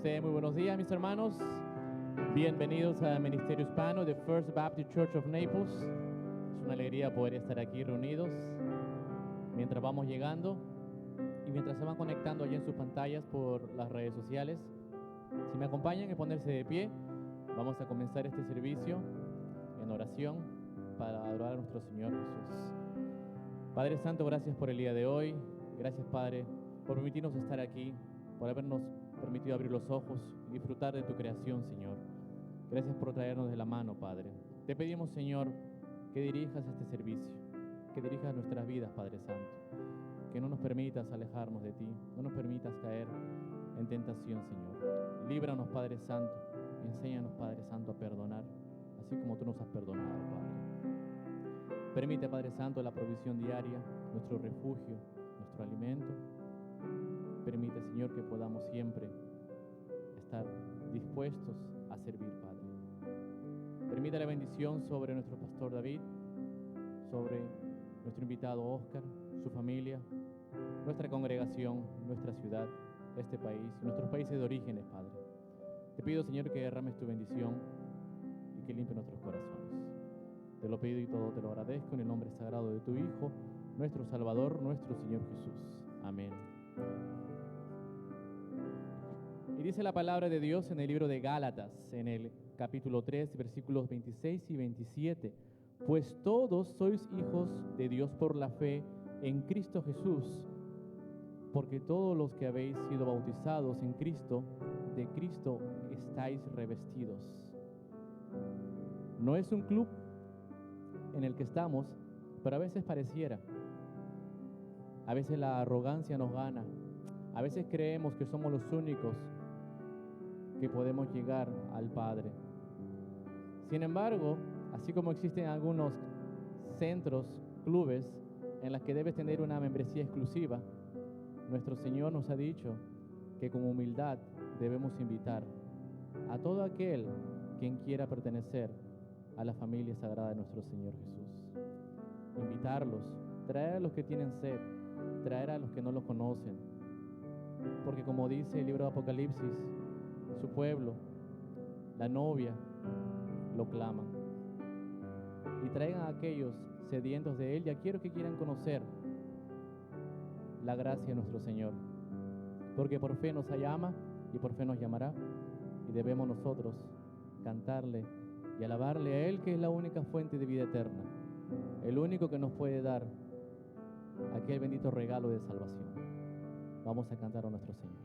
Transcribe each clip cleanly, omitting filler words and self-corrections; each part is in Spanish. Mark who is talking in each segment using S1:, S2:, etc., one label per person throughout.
S1: Muy buenos días, mis hermanos. Bienvenidos al Ministerio Hispano de First Baptist Church of Naples. Es una alegría poder estar aquí reunidos mientras vamos llegando y mientras se van conectando allí en sus pantallas por las redes sociales. Si me acompañan en ponerse de pie, vamos a comenzar este servicio en oración para adorar a nuestro Señor Jesús. Padre Santo, gracias por el día de hoy. Gracias, Padre, por permitirnos estar aquí, por habernos permitido abrir los ojos y disfrutar de tu creación, Señor. Gracias por traernos de la mano, Padre. Te pedimos, Señor, que dirijas este servicio, que dirijas nuestras vidas, Padre Santo. Que no nos permitas alejarnos de ti, no nos permitas caer en tentación, Señor. Líbranos, Padre Santo, y enséñanos, Padre Santo, a perdonar, así como tú nos has perdonado, Padre. Permite, Padre Santo, la provisión diaria, nuestro refugio, nuestro alimento. Permite, Señor, que podamos siempre estar dispuestos a servir, Padre. Permite la bendición sobre nuestro pastor David, sobre nuestro invitado Oscar, su familia, nuestra congregación, nuestra ciudad, este país, nuestros países de orígenes, Padre. Te pido, Señor, que derrames tu bendición y que limpie nuestros corazones. Te lo pido y todo te lo agradezco en el nombre sagrado de tu Hijo, nuestro Salvador, nuestro Señor Jesús. Amén. Y dice la palabra de Dios en el libro de Gálatas, en el capítulo 3, versículos 26 y 27. Pues todos sois hijos de Dios por la fe en Cristo Jesús, porque todos los que habéis sido bautizados en Cristo, de Cristo estáis revestidos. No es un club en el que estamos, pero a veces pareciera. A veces la arrogancia nos gana. A veces creemos que somos los únicos que podemos llegar al Padre. Sin embargo, así como existen algunos centros, clubes, en los que debes tener una membresía exclusiva, nuestro Señor nos ha dicho que con humildad debemos invitar a todo aquel quien quiera pertenecer a la familia sagrada de nuestro Señor Jesús. Invitarlos, traer a los que tienen sed, traer a los que no lo conocen, porque como dice el libro de Apocalipsis, su pueblo, la novia, lo claman. Y traigan a aquellos sedientos de Él y a aquellos que quieran conocer la gracia de nuestro Señor. Porque por fe nos llama y por fe nos llamará. Y debemos nosotros cantarle y alabarle a Él, que es la única fuente de vida eterna, el único que nos puede dar aquel bendito regalo de salvación. Vamos a cantar a nuestro Señor.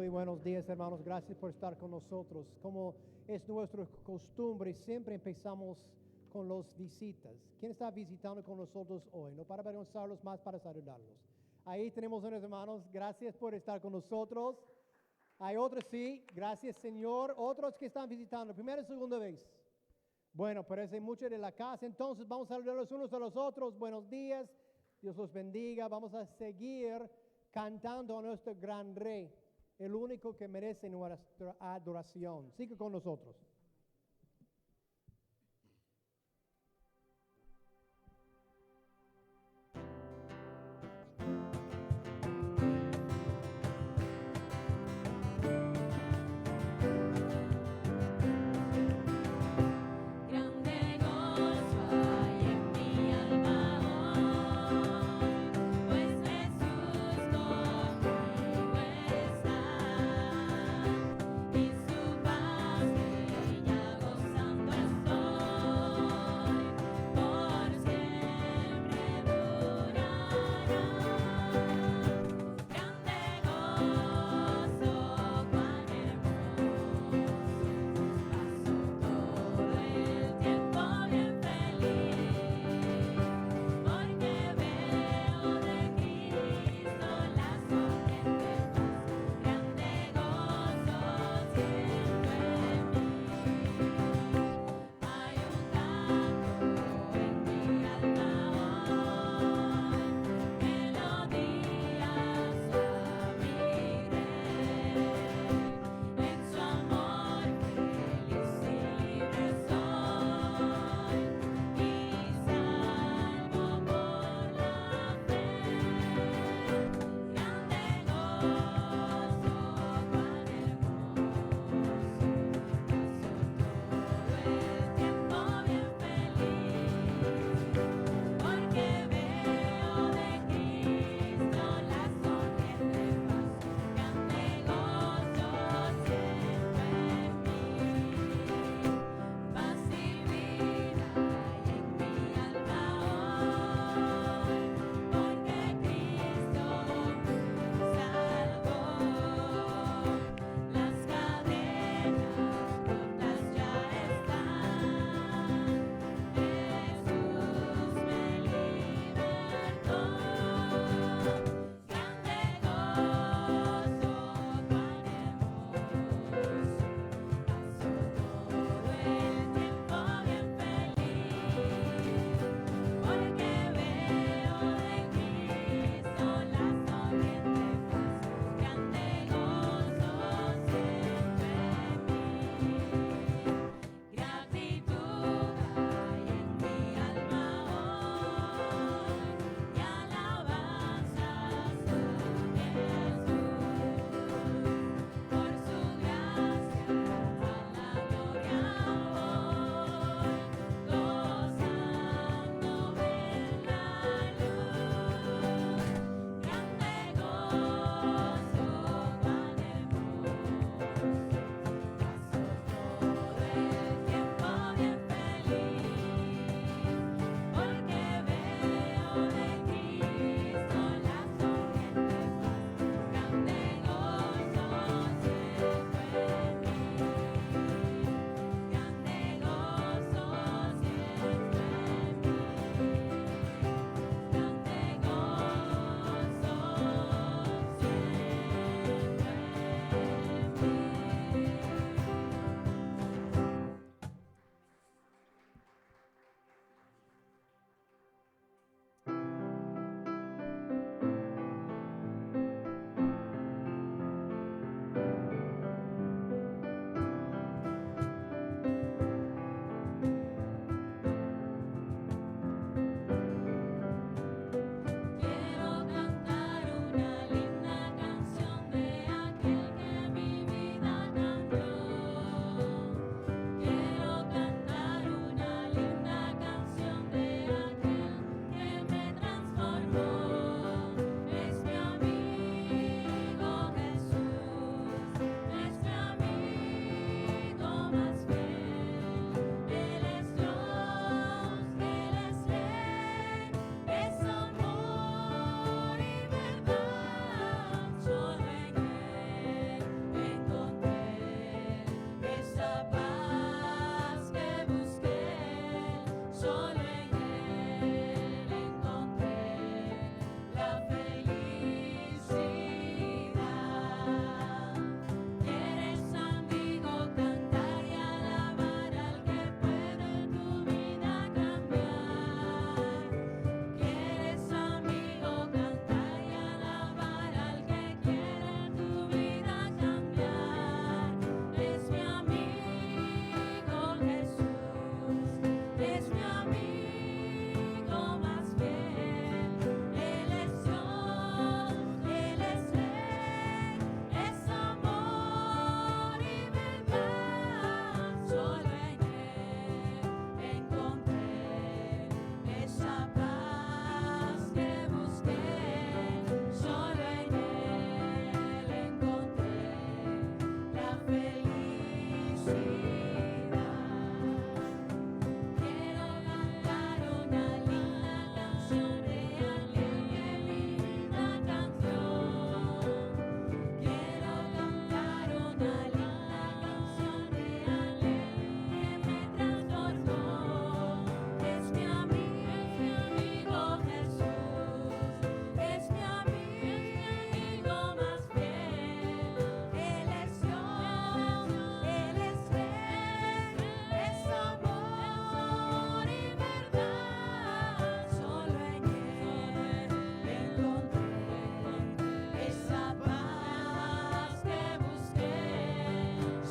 S2: Muy buenos días, hermanos. Gracias por estar con nosotros. Como es nuestra costumbre, siempre empezamos con los visitas. ¿Quién está visitando con nosotros hoy? No para avergonzarlos, más para saludarlos. Ahí tenemos unos hermanos. Gracias por estar con nosotros. Hay otros, sí. Gracias, Señor. Otros que están visitando, primera y segunda vez. Bueno, parece mucho de la casa. Entonces vamos a saludarlos unos a los otros. Buenos días. Dios los bendiga. Vamos a seguir cantando a nuestro gran Rey, el único que merece nuestra adoración. Sigue con nosotros.
S3: Grande gozo hay en mi alma hoy, pues Jesús conmigo está, y su paz me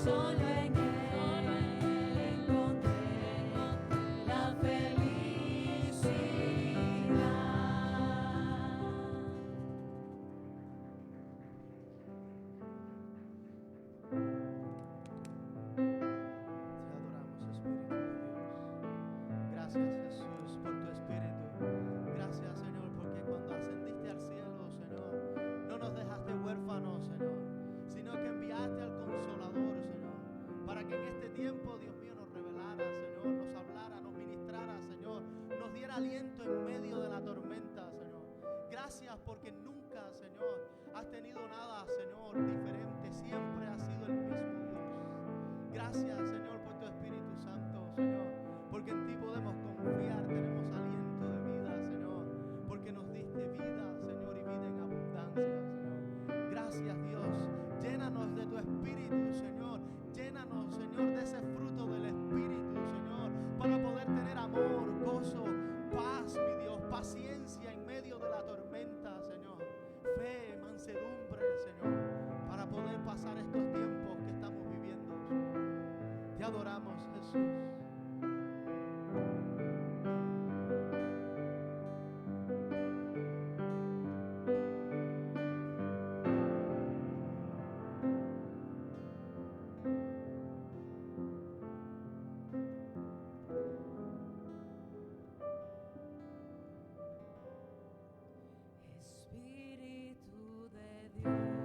S3: Solo en Él encontré la felicidad.
S4: Te adoramos, Espíritu de Dios. Gracias, Jesús, por tu Espíritu. Gracias, Señor, porque cuando ascendiste al cielo, Señor, no nos dejaste huérfanos, Señor, sino que enviaste al Consolador, Señor, para que en este tiempo, Dios mío, nos revelara, Señor, nos hablara, nos ministrara, Señor, nos diera aliento en medio de la tormenta, Señor. Gracias porque nunca, Señor, has tenido nada, Señor, diferente. Siempre has sido el mismo Dios. Gracias, Señor, por tu Espíritu Santo, Señor, porque en ti podemos confiar, tenemos aliento de vida, Señor, porque nos diste vida, Señor, y vida en abundancia, Señor. Gracias, Dios. Llénanos de tu Espíritu, Señor. Llénanos, Señor, de ese fruto del Espíritu, Señor, para poder tener amor, gozo, paz, mi Dios, paciencia en medio de la tormenta, Señor. Fe, mansedumbre, Señor, para poder pasar estos tiempos que estamos viviendo, Señor. Te adoramos, Jesús.
S3: Espíritu de Dios,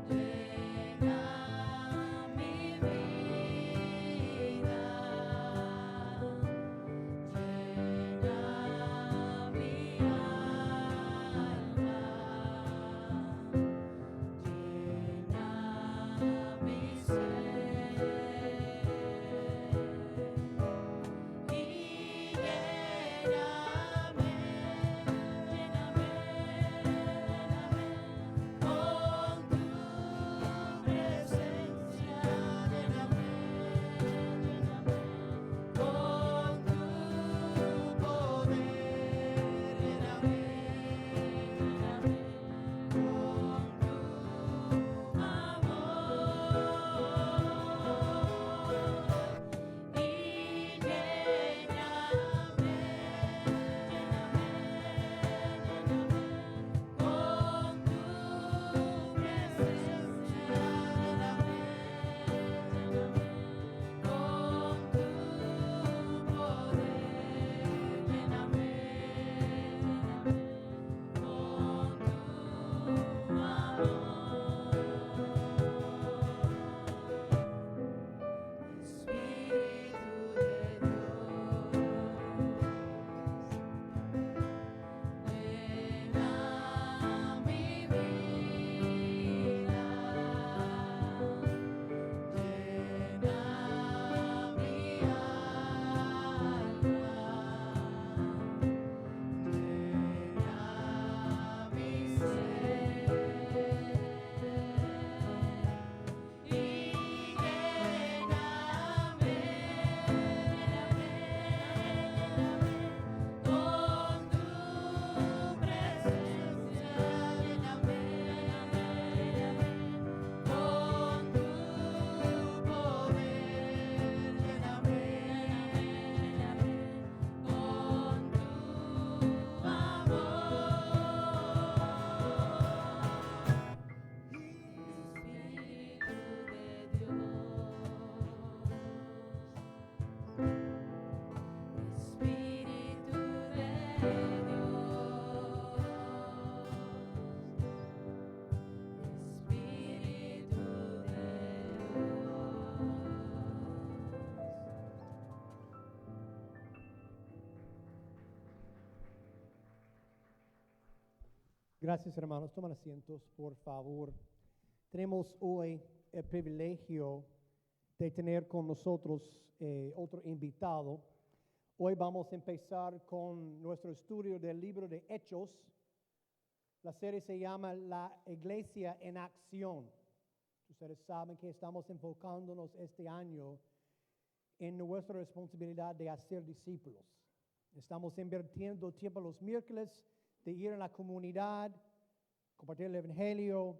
S3: llena
S2: Gracias, hermanos. Toman asientos, por favor. Tenemos hoy el privilegio de tener con nosotros otro invitado. Hoy vamos a empezar con nuestro estudio del libro de Hechos. La serie se llama La Iglesia en Acción. Ustedes saben que estamos enfocándonos este año en nuestra responsabilidad de hacer discípulos. Estamos invirtiendo tiempo los miércoles de ir a la comunidad, compartir el evangelio,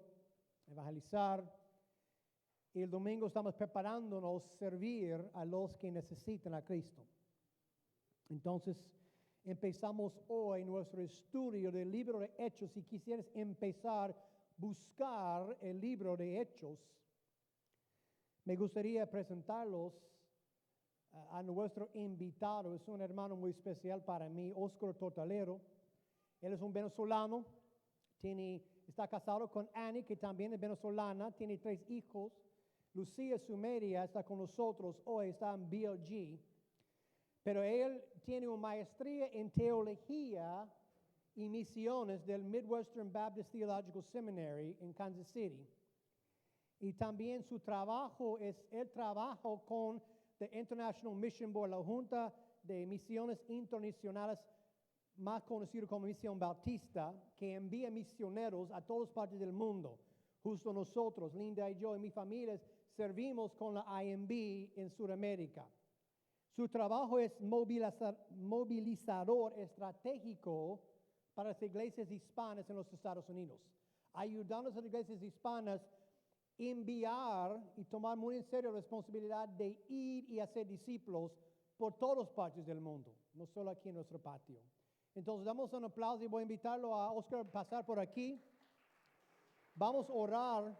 S2: evangelizar. Y el domingo estamos preparándonos a servir a los que necesitan a Cristo. Entonces, empezamos hoy nuestro estudio del libro de Hechos. Si quisieras empezar a buscar el libro de Hechos, me gustaría presentarlos a nuestro invitado. Es un hermano muy especial para mí, Oscar Tortalero. Él es un venezolano, está casado con Annie, que también es venezolana, tiene 3 hijos. Lucía, su media, está con nosotros hoy, está en BLG. Pero él tiene una maestría en teología y misiones del Midwestern Baptist Theological Seminary en Kansas City. Y también su trabajo es el trabajo con the International Mission Board, la Junta de Misiones Internacionales, más conocido como Misión Bautista, que envía misioneros a todas partes del mundo. Justo nosotros, Linda y yo y mi familia, servimos con la IMB en Sudamérica. Su trabajo es movilizador estratégico para las iglesias hispanas en los Estados Unidos, ayudando a las iglesias hispanas a enviar y tomar muy en serio la responsabilidad de ir y hacer discípulos por todas partes del mundo, no solo aquí en nuestro patio. Entonces, damos un aplauso y voy a invitarlo a Oscar a pasar por aquí. Vamos a orar,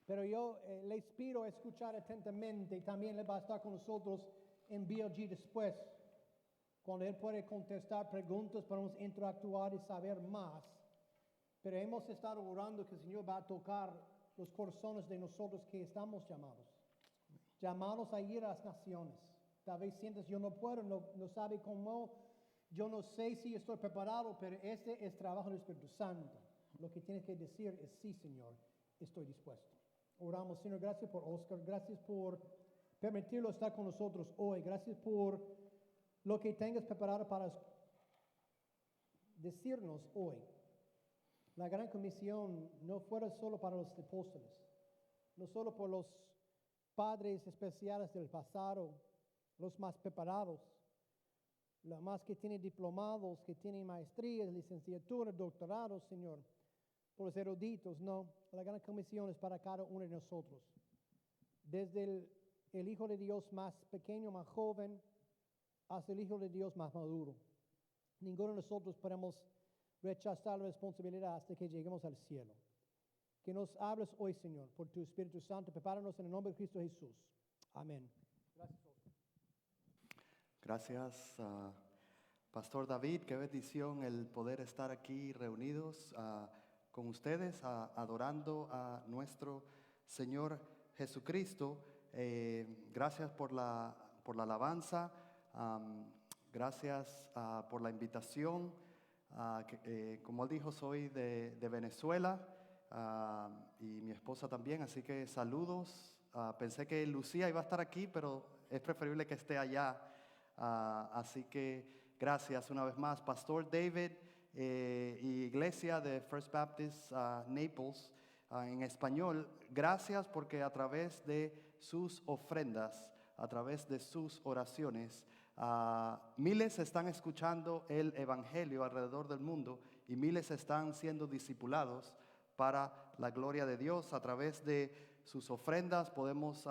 S2: pero yo les pido escuchar atentamente. También le va a estar con nosotros en BLG después. Cuando él puede contestar preguntas, podemos interactuar y saber más. Pero hemos estado orando que el Señor va a tocar los corazones de nosotros que estamos llamados. Llamados a ir a las naciones. Tal vez sientes, yo no puedo, no sabe cómo, yo no sé si estoy preparado, pero este es trabajo del Espíritu Santo. Lo que tienes que decir es, sí, Señor, estoy dispuesto. Oramos, Señor, gracias por Oscar, gracias por permitirlo estar con nosotros hoy, gracias por lo que tengas preparado para decirnos hoy. La gran comisión no fuera solo para los apóstoles, no solo por los padres especiales del pasado, los más preparados, los más que tienen diplomados, que tienen maestrías, licenciaturas, doctorados, Señor, por los eruditos, no. La gran comisión es para cada uno de nosotros. Desde el Hijo de Dios más pequeño, más joven, hasta el Hijo de Dios más maduro. Ninguno de nosotros podemos rechazar la responsabilidad hasta que lleguemos al cielo. Que nos hables hoy, Señor, por tu Espíritu Santo. Prepáranos en el nombre de Cristo Jesús. Amén. Gracias, Oscar.
S5: Gracias, Pastor David. Qué bendición el poder estar aquí reunidos con ustedes, adorando a nuestro Señor Jesucristo. Gracias por la alabanza. Gracias por la invitación. Como él dijo, soy de Venezuela y mi esposa también, así que saludos. Pensé que Lucía iba a estar aquí, pero es preferible que esté allá. Así que gracias una vez más, Pastor David y Iglesia de First Baptist Naples en español. Gracias porque a través de sus ofrendas, a través de sus oraciones, miles están escuchando el Evangelio alrededor del mundo y miles están siendo discipulados para la gloria de Dios. A través de sus ofrendas podemos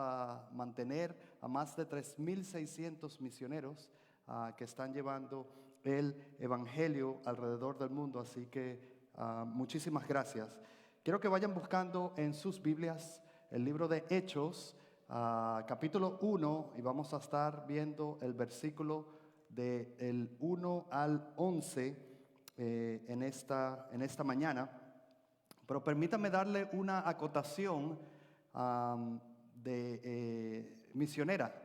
S5: mantener a más de 3,600 misioneros que están llevando el Evangelio alrededor del mundo. Así que muchísimas gracias. Quiero que vayan buscando en sus Biblias el libro de Hechos, capítulo 1, y vamos a estar viendo el versículo del 1 al 11 en esta mañana. Pero permítanme darle una acotación misionera.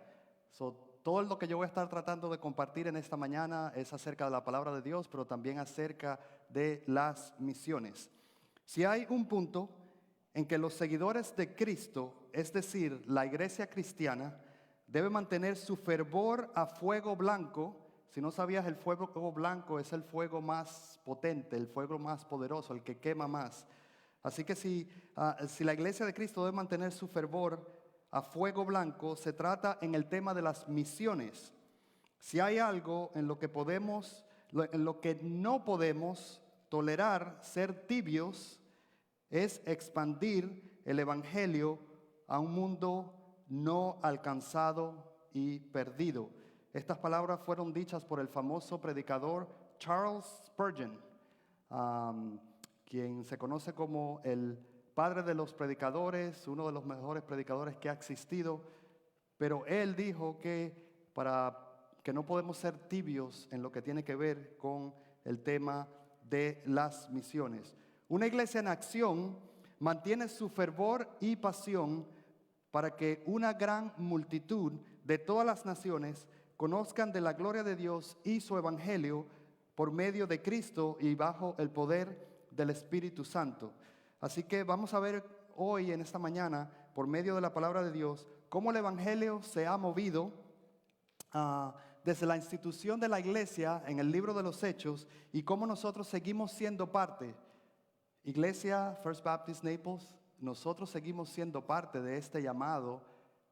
S5: Todo lo que yo voy a estar tratando de compartir en esta mañana es acerca de la palabra de Dios, pero también acerca de las misiones. Si hay un punto en que los seguidores de Cristo, es decir, la iglesia cristiana, debe mantener su fervor a fuego blanco. Si no sabías, el fuego blanco es el fuego más potente, el fuego más poderoso, el que quema más. Así que si la iglesia de Cristo debe mantener su fervor a fuego blanco, se trata en el tema de las misiones. Si hay algo en lo que no podemos tolerar ser tibios, es expandir el evangelio a un mundo no alcanzado y perdido. Estas palabras fueron dichas por el famoso predicador Charles Spurgeon, quien se conoce como el padre de los predicadores, uno de los mejores predicadores que ha existido. Pero él dijo que no podemos ser tibios en lo que tiene que ver con el tema de las misiones. Una iglesia en acción mantiene su fervor y pasión para que una gran multitud de todas las naciones conozcan de la gloria de Dios y su evangelio por medio de Cristo y bajo el poder del Espíritu Santo. Así que vamos a ver hoy, en esta mañana, por medio de la palabra de Dios, cómo el evangelio se ha movido desde la institución de la iglesia en el libro de los Hechos y cómo nosotros seguimos siendo parte. Iglesia First Baptist Naples, nosotros seguimos siendo parte de este llamado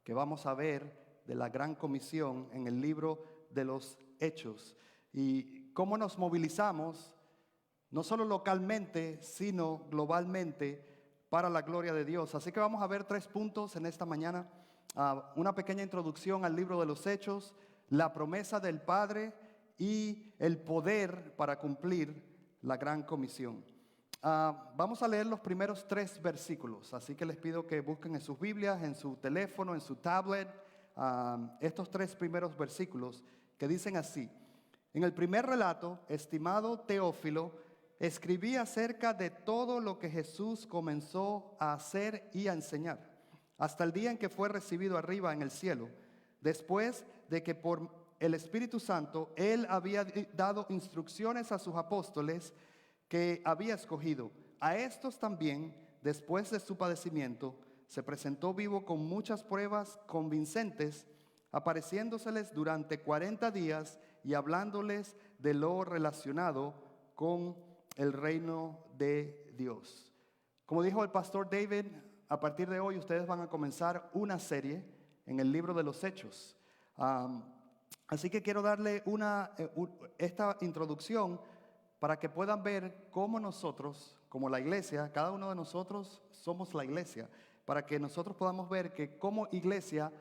S5: que vamos a ver de la gran comisión en el libro de los Hechos. Y cómo nos movilizamos, no solo localmente, sino globalmente, para la gloria de Dios. Así que vamos a ver 3 puntos en esta mañana. Una pequeña introducción al libro de los Hechos, la promesa del Padre y el poder para cumplir la gran comisión. Vamos a leer los primeros 3 versículos, así que les pido que busquen en sus Biblias, en su teléfono, en su tablet, estos 3 primeros versículos que dicen así: en el primer relato, estimado Teófilo, escribí acerca de todo lo que Jesús comenzó a hacer y a enseñar, hasta el día en que fue recibido arriba en el cielo, después de que por el Espíritu Santo Él había dado instrucciones a sus apóstoles que había escogido. A estos también, después de su padecimiento, se presentó vivo con muchas pruebas convincentes, apareciéndoseles durante 40 días y hablándoles de lo relacionado con el reino de Dios. Como dijo el pastor David, a partir de hoy ustedes van a comenzar una serie en el libro de los Hechos. Así que quiero darle esta introducción para que puedan ver cómo nosotros, como la iglesia, cada uno de nosotros somos la iglesia, para que nosotros podamos ver que como iglesia,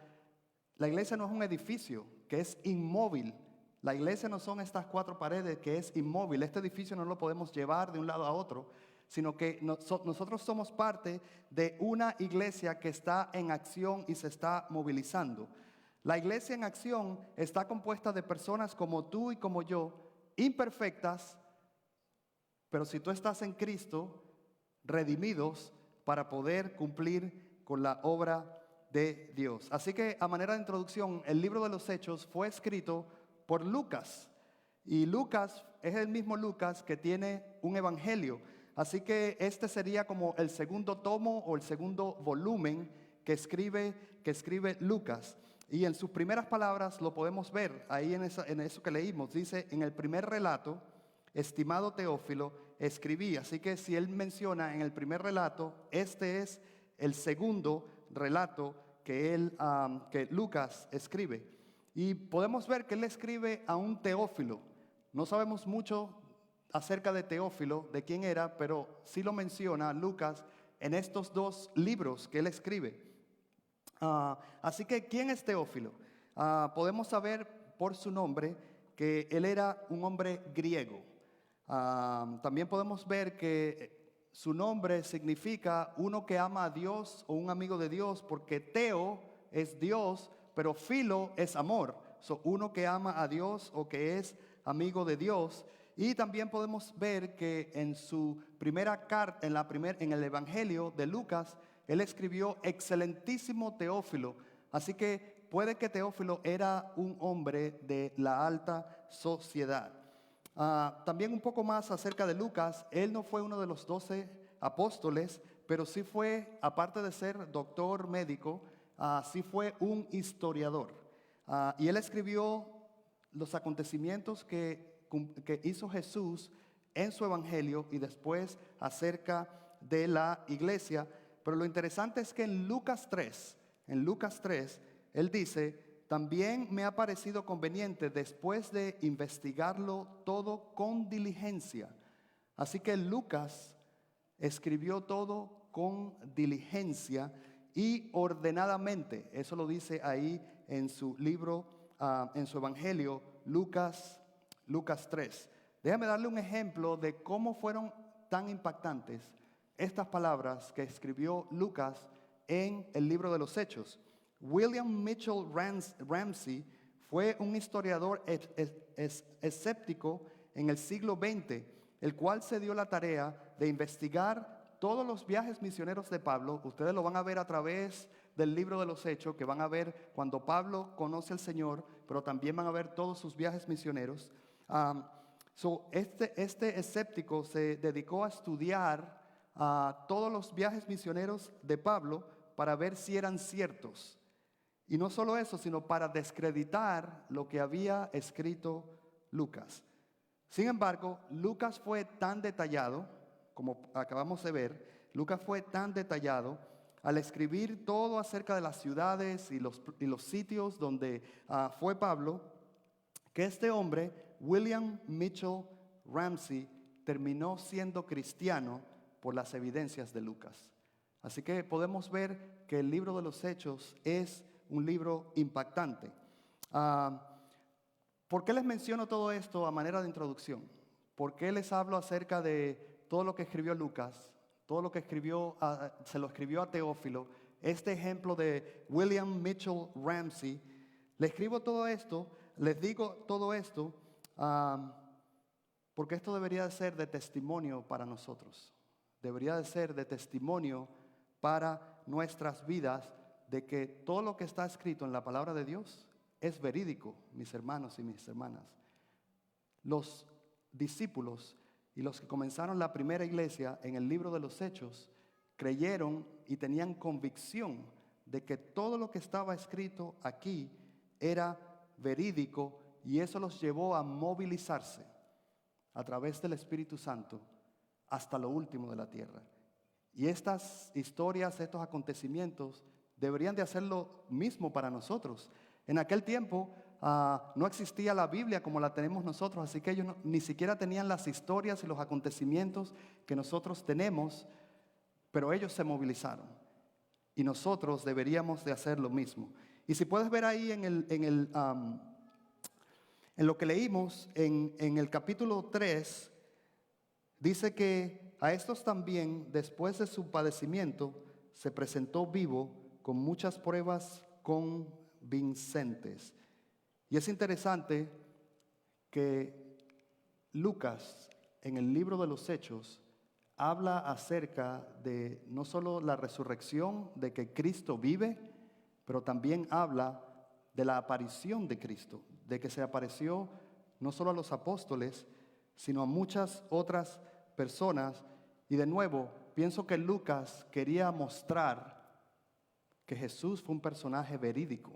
S5: la iglesia no es un edificio que es inmóvil. La iglesia no son estas 4 paredes que es inmóvil. Este edificio no lo podemos llevar de un lado a otro, sino que nosotros somos parte de una iglesia que está en acción y se está movilizando. La iglesia en acción está compuesta de personas como tú y como yo, imperfectas, pero si tú estás en Cristo, redimidos para poder cumplir con la obra de Dios. Así que a manera de introducción, el libro de los Hechos fue escrito por Lucas. Y Lucas es el mismo Lucas que tiene un evangelio. Así que este sería como el segundo tomo o el segundo volumen que escribe Lucas. Y en sus primeras palabras lo podemos ver ahí en eso que leímos. Dice, en el primer relato, estimado Teófilo, escribí. Así que si él menciona en el primer relato, este es el segundo relato que Lucas escribe. Y podemos ver que él escribe a un Teófilo. No sabemos mucho acerca de Teófilo, de quién era, pero sí lo menciona Lucas en estos 2 libros que él escribe. Así que, ¿quién es Teófilo? Podemos saber por su nombre que él era un hombre griego. También podemos ver que su nombre significa uno que ama a Dios o un amigo de Dios, porque Teo es Dios, pero Filo es amor. Uno que ama a Dios o que es amigo de Dios. Y también podemos ver que en su primera carta, en el Evangelio de Lucas, él escribió excelentísimo Teófilo. Así que puede que Teófilo era un hombre de la alta sociedad. También un poco más acerca de Lucas. Él no fue uno de los 12 apóstoles, pero sí fue, aparte de ser doctor médico, sí fue un historiador. Y él escribió los acontecimientos que hizo Jesús en su evangelio y después acerca de la iglesia. Pero lo interesante es que en Lucas 3, él dice: también me ha parecido conveniente, después de investigarlo todo con diligencia. Así que Lucas escribió todo con diligencia y ordenadamente. Eso lo dice ahí en su libro, en su evangelio, Lucas 3. Déjame darle un ejemplo de cómo fueron tan impactantes estas palabras que escribió Lucas en el libro de los Hechos. William Mitchell Ramsey fue un historiador escéptico en el siglo XX, el cual se dio la tarea de investigar todos los viajes misioneros de Pablo. Ustedes lo van a ver a través del libro de los Hechos, que van a ver cuando Pablo conoce al Señor, pero también van a ver todos sus viajes misioneros. Este escéptico se dedicó a estudiar todos los viajes misioneros de Pablo para ver si eran ciertos. Y no solo eso, sino para descreditar lo que había escrito Lucas. Sin embargo, Lucas fue tan detallado, como acabamos de ver, Lucas fue tan detallado al escribir todo acerca de las ciudades y los sitios donde fue Pablo, que este hombre, William Mitchell Ramsey, terminó siendo cristiano por las evidencias de Lucas. Así que podemos ver que el libro de los Hechos es un libro impactante. ¿Por qué les menciono todo esto a manera de introducción? ¿Por qué les hablo acerca de todo lo que escribió Lucas? Todo lo que escribió, se lo escribió a Teófilo. Este ejemplo de William Mitchell Ramsey. Les escribo todo esto, les digo todo esto, porque esto debería de ser de testimonio para nosotros. Debería de ser de testimonio para nuestras vidas, de que todo lo que está escrito en la palabra de Dios es verídico, mis hermanos y mis hermanas. Los discípulos y los que comenzaron la primera iglesia en el libro de los Hechos creyeron y tenían convicción de que todo lo que estaba escrito aquí era verídico, y eso los llevó a movilizarse a través del Espíritu Santo hasta lo último de la tierra. Y estas historias, estos acontecimientos deberían de hacer lo mismo para nosotros. En aquel tiempo no existía la Biblia como la tenemos nosotros, así que ellos ni siquiera tenían las historias y los acontecimientos que nosotros tenemos, pero ellos se movilizaron y nosotros deberíamos de hacer lo mismo. Y si puedes ver ahí en lo que leímos en el capítulo 3, dice que a estos también, después de su padecimiento, se presentó vivo con muchas pruebas convincentes. Y es interesante que Lucas, en el libro de los Hechos, habla acerca de no solo la resurrección, de que Cristo vive, pero también habla de la aparición de Cristo, de que se apareció no solo a los apóstoles, sino a muchas otras personas. Y de nuevo, pienso que Lucas quería mostrar que Jesús fue un personaje verídico,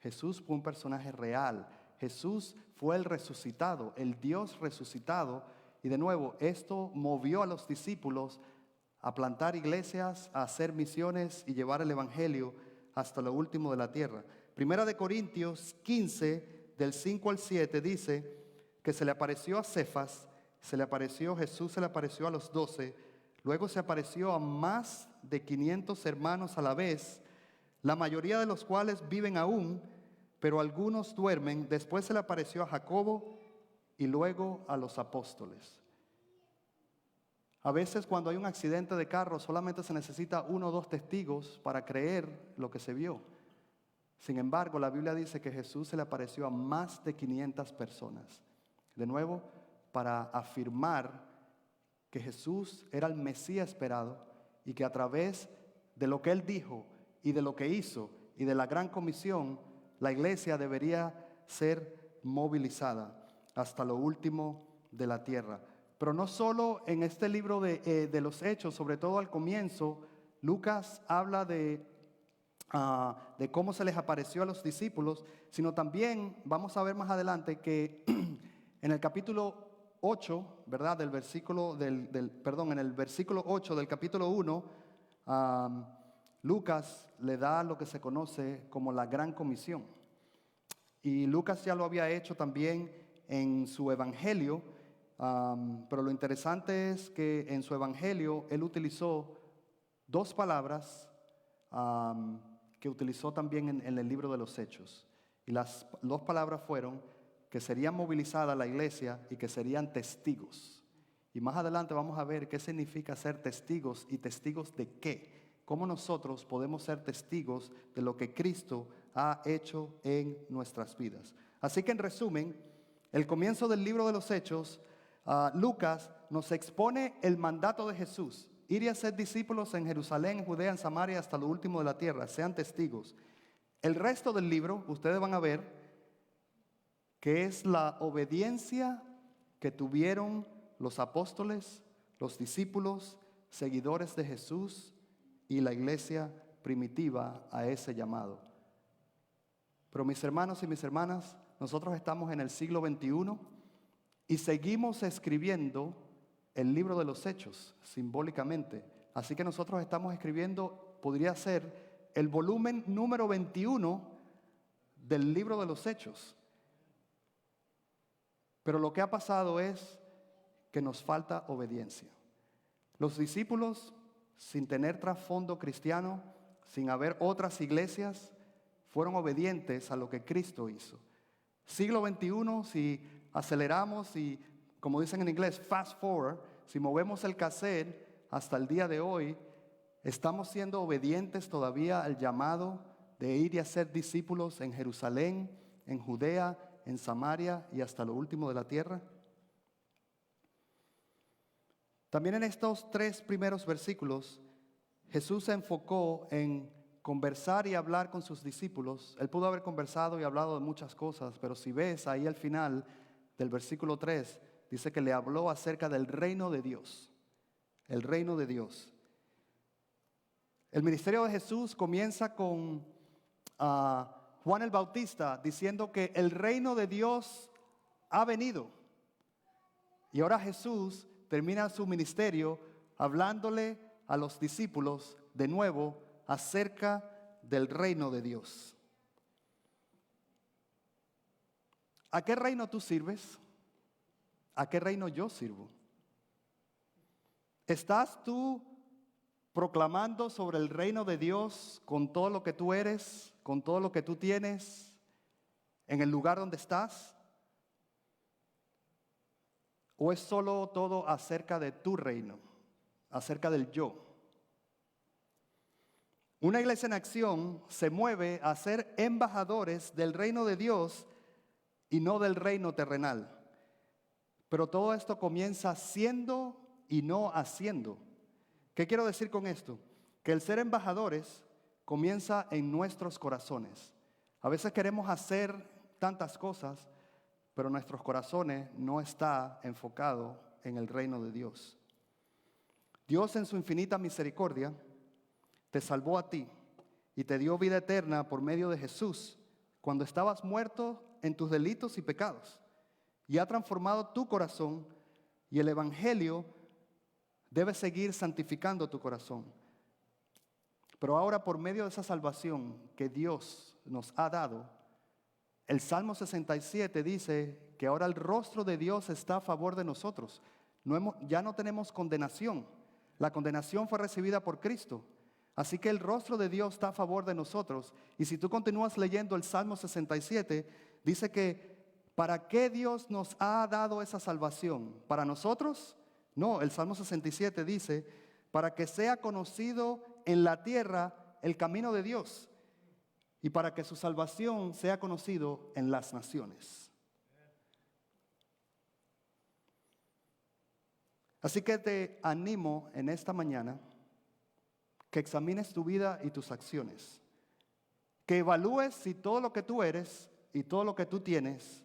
S5: Jesús fue un personaje real, Jesús fue el resucitado, el Dios resucitado. Y de nuevo, esto movió a los discípulos a plantar iglesias, a hacer misiones y llevar el evangelio hasta lo último de la tierra. Primera de Corintios 15, del 5 al 7, dice que se le apareció a Cefas, Jesús se le apareció a los 12, luego se apareció a más de 500 hermanos a la vez, la mayoría de los cuales viven aún, pero algunos duermen. Después se le apareció a Jacobo y luego a los apóstoles. A veces cuando hay un accidente de carro solamente se necesita 1 o 2 testigos para creer lo que se vio. Sin embargo, la Biblia dice que Jesús se le apareció a más de 500 personas. De nuevo, para afirmar que Jesús era el Mesías esperado y que a través de lo que Él dijo y de lo que hizo y de la gran comisión, la iglesia debería ser movilizada hasta lo último de la tierra. Pero no solo en este libro de los Hechos, sobre todo al comienzo, Lucas habla de cómo se les apareció a los discípulos, sino también vamos a ver más adelante que en el capítulo 8, ¿verdad? En el versículo 8 del capítulo 1, Lucas le da lo que se conoce como la Gran Comisión. Y Lucas ya lo había hecho también en su evangelio, pero lo interesante es que en su evangelio él utilizó dos palabras que utilizó también en el libro de los Hechos. Y las dos palabras fueron que serían movilizada la iglesia y que serían testigos. Y más adelante vamos a ver qué significa ser testigos y testigos de qué. Cómo nosotros podemos ser testigos de lo que Cristo ha hecho en nuestras vidas. Así que en resumen, el comienzo del libro de los Hechos, Lucas nos expone el mandato de Jesús. Ir y hacer discípulos en Jerusalén, en Judea, en Samaria, hasta lo último de la tierra. Sean testigos. El resto del libro, ustedes van a ver que es la obediencia que tuvieron los apóstoles, los discípulos, seguidores de Jesús y la iglesia primitiva a ese llamado. Pero mis hermanos y mis hermanas, nosotros estamos en el siglo XXI y seguimos escribiendo el libro de los Hechos, simbólicamente. Así que nosotros estamos escribiendo, podría ser el volumen número 21 del libro de los Hechos. Pero lo que ha pasado es que nos falta obediencia. Los discípulos, sin tener trasfondo cristiano, sin haber otras iglesias, fueron obedientes a lo que Cristo hizo. Siglo XXI, si aceleramos y, como dicen en inglés, fast forward, si movemos el cassette hasta el día de hoy, estamos siendo obedientes todavía al llamado de ir y hacer discípulos en Jerusalén, en Judea, en Samaria y hasta lo último de la tierra. También en estos 3 primeros versículos, Jesús se enfocó en conversar y hablar con sus discípulos. Él pudo haber conversado y hablado de muchas cosas, pero si ves ahí al final del versículo 3, dice que le habló acerca del reino de Dios. El reino de Dios. El ministerio de Jesús comienza con Juan el Bautista diciendo que el reino de Dios ha venido. Y ahora Jesús termina su ministerio hablándole a los discípulos de nuevo acerca del reino de Dios. ¿A qué reino tú sirves? ¿A qué reino yo sirvo? ¿Estás tú proclamando sobre el reino de Dios con todo lo que tú eres, con todo lo que tú tienes, en el lugar donde estás? ¿O es solo todo acerca de tu reino, acerca del yo? Una iglesia en acción se mueve a ser embajadores del reino de Dios y no del reino terrenal. Pero todo esto comienza siendo y no haciendo. ¿Qué quiero decir con esto? Que el ser embajadores comienza en nuestros corazones. A veces queremos hacer tantas cosas, pero nuestros corazones no están enfocados en el reino de Dios. Dios en su infinita misericordia te salvó a ti y te dio vida eterna por medio de Jesús cuando estabas muerto en tus delitos y pecados. Y ha transformado tu corazón y el evangelio debe seguir santificando tu corazón. Pero ahora, por medio de esa salvación que Dios nos ha dado, el Salmo 67 dice que ahora el rostro de Dios está a favor de nosotros. Ya no tenemos condenación. La condenación fue recibida por Cristo. Así que el rostro de Dios está a favor de nosotros. Y si tú continúas leyendo el Salmo 67, dice que ¿para qué Dios nos ha dado esa salvación? ¿Para nosotros? No, el Salmo 67 dice, para que sea conocido en la tierra el camino de Dios y para que su salvación sea conocido en las naciones. Así que te animo en esta mañana que examines tu vida y tus acciones, que evalúes si todo lo que tú eres y todo lo que tú tienes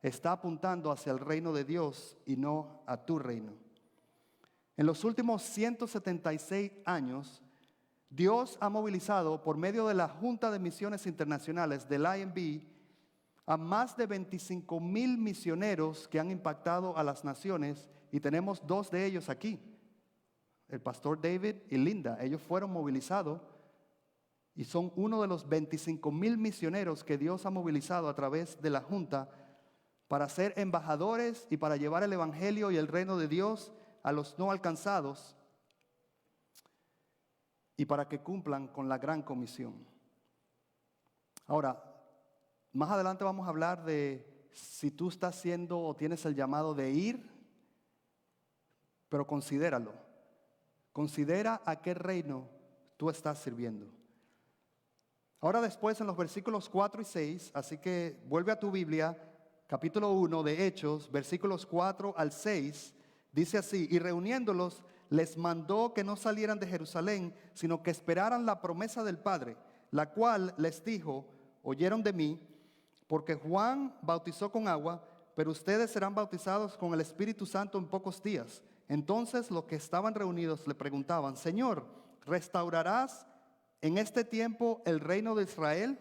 S5: está apuntando hacia el reino de Dios y no a tu reino. En los últimos 176 años, Dios ha movilizado por medio de la Junta de Misiones Internacionales del IMB a más de 25,000 misioneros que han impactado a las naciones, y tenemos 2 de ellos aquí, el pastor David y Linda. Ellos fueron movilizados y son uno de los 25,000 misioneros que Dios ha movilizado a través de la Junta para ser embajadores y para llevar el evangelio y el reino de Dios a los no alcanzados y para que cumplan con la gran comisión. Ahora, más adelante vamos a hablar de si tú estás siendo o tienes el llamado de ir, pero considéralo. Considera a qué reino tú estás sirviendo. Ahora después en los versículos 4 y 6, así que vuelve a tu Biblia, capítulo 1 de Hechos, versículos 4 al 6, dice así: y reuniéndolos les mandó que no salieran de Jerusalén, sino que esperaran la promesa del Padre, la cual les dijo: oyeron de mí, porque Juan bautizó con agua, pero ustedes serán bautizados con el Espíritu Santo en pocos días. Entonces los que estaban reunidos le preguntaban: Señor, ¿restaurarás en este tiempo el reino de Israel?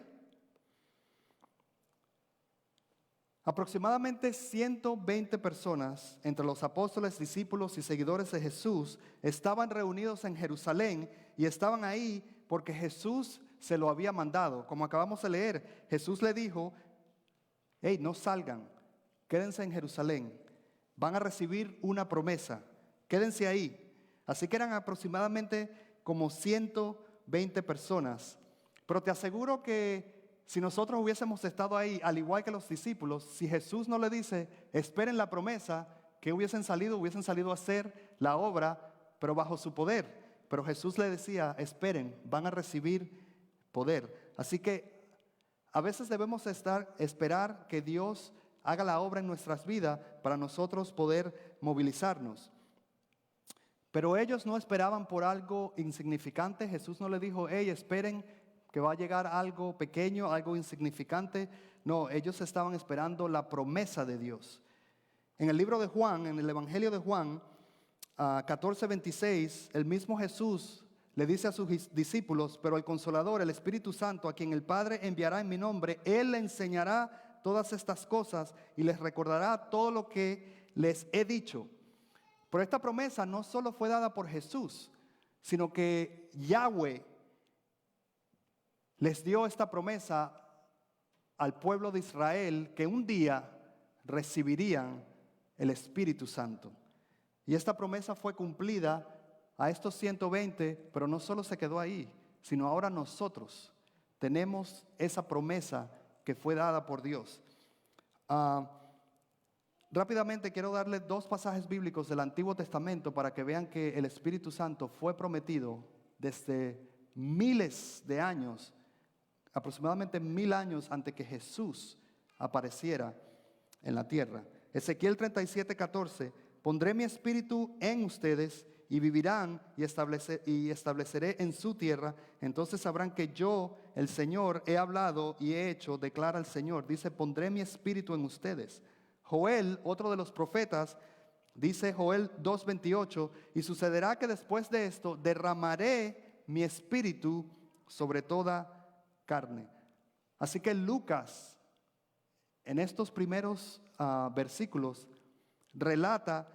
S5: Aproximadamente 120 personas, entre los apóstoles, discípulos y seguidores de Jesús, estaban reunidos en Jerusalén y estaban ahí porque Jesús se lo había mandado. Como acabamos de leer, Jesús le dijo: hey, no salgan, quédense en Jerusalén, van a recibir una promesa, quédense ahí. Así que eran aproximadamente como 120 personas. Pero te aseguro que si nosotros hubiésemos estado ahí, al igual que los discípulos, si Jesús no le dice, esperen la promesa, que hubiesen salido a hacer la obra, pero bajo su poder. Pero Jesús le decía, esperen, van a recibir poder. Así que a veces debemos esperar que Dios haga la obra en nuestras vidas para nosotros poder movilizarnos. Pero ellos no esperaban por algo insignificante. Jesús no le dijo, hey, esperen que va a llegar algo pequeño, algo insignificante. No, ellos estaban esperando la promesa de Dios. En el libro de Juan, en el Evangelio de Juan, 14:26, el mismo Jesús le dice a sus discípulos: pero el Consolador, el Espíritu Santo, a quien el Padre enviará en mi nombre, Él le enseñará todas estas cosas y les recordará todo lo que les he dicho. Pero esta promesa no solo fue dada por Jesús, sino que Yahweh les dio esta promesa al pueblo de Israel, que un día recibirían el Espíritu Santo. Y esta promesa fue cumplida a estos 120, pero no solo se quedó ahí, sino ahora nosotros tenemos esa promesa que fue dada por Dios. Rápidamente quiero darles 2 pasajes bíblicos del Antiguo Testamento para que vean que el Espíritu Santo fue prometido desde miles de años, aproximadamente 1000 años antes que Jesús apareciera en la tierra. Ezequiel 37:14, pondré mi espíritu en ustedes y vivirán y estableceré en su tierra. Entonces sabrán que yo, el Señor, he hablado y he hecho, declara el Señor. Dice, pondré mi espíritu en ustedes. Joel, otro de los profetas, dice Joel 2:28, y sucederá que después de esto derramaré mi espíritu sobre toda carne. Así que Lucas, en estos primeros versículos, relata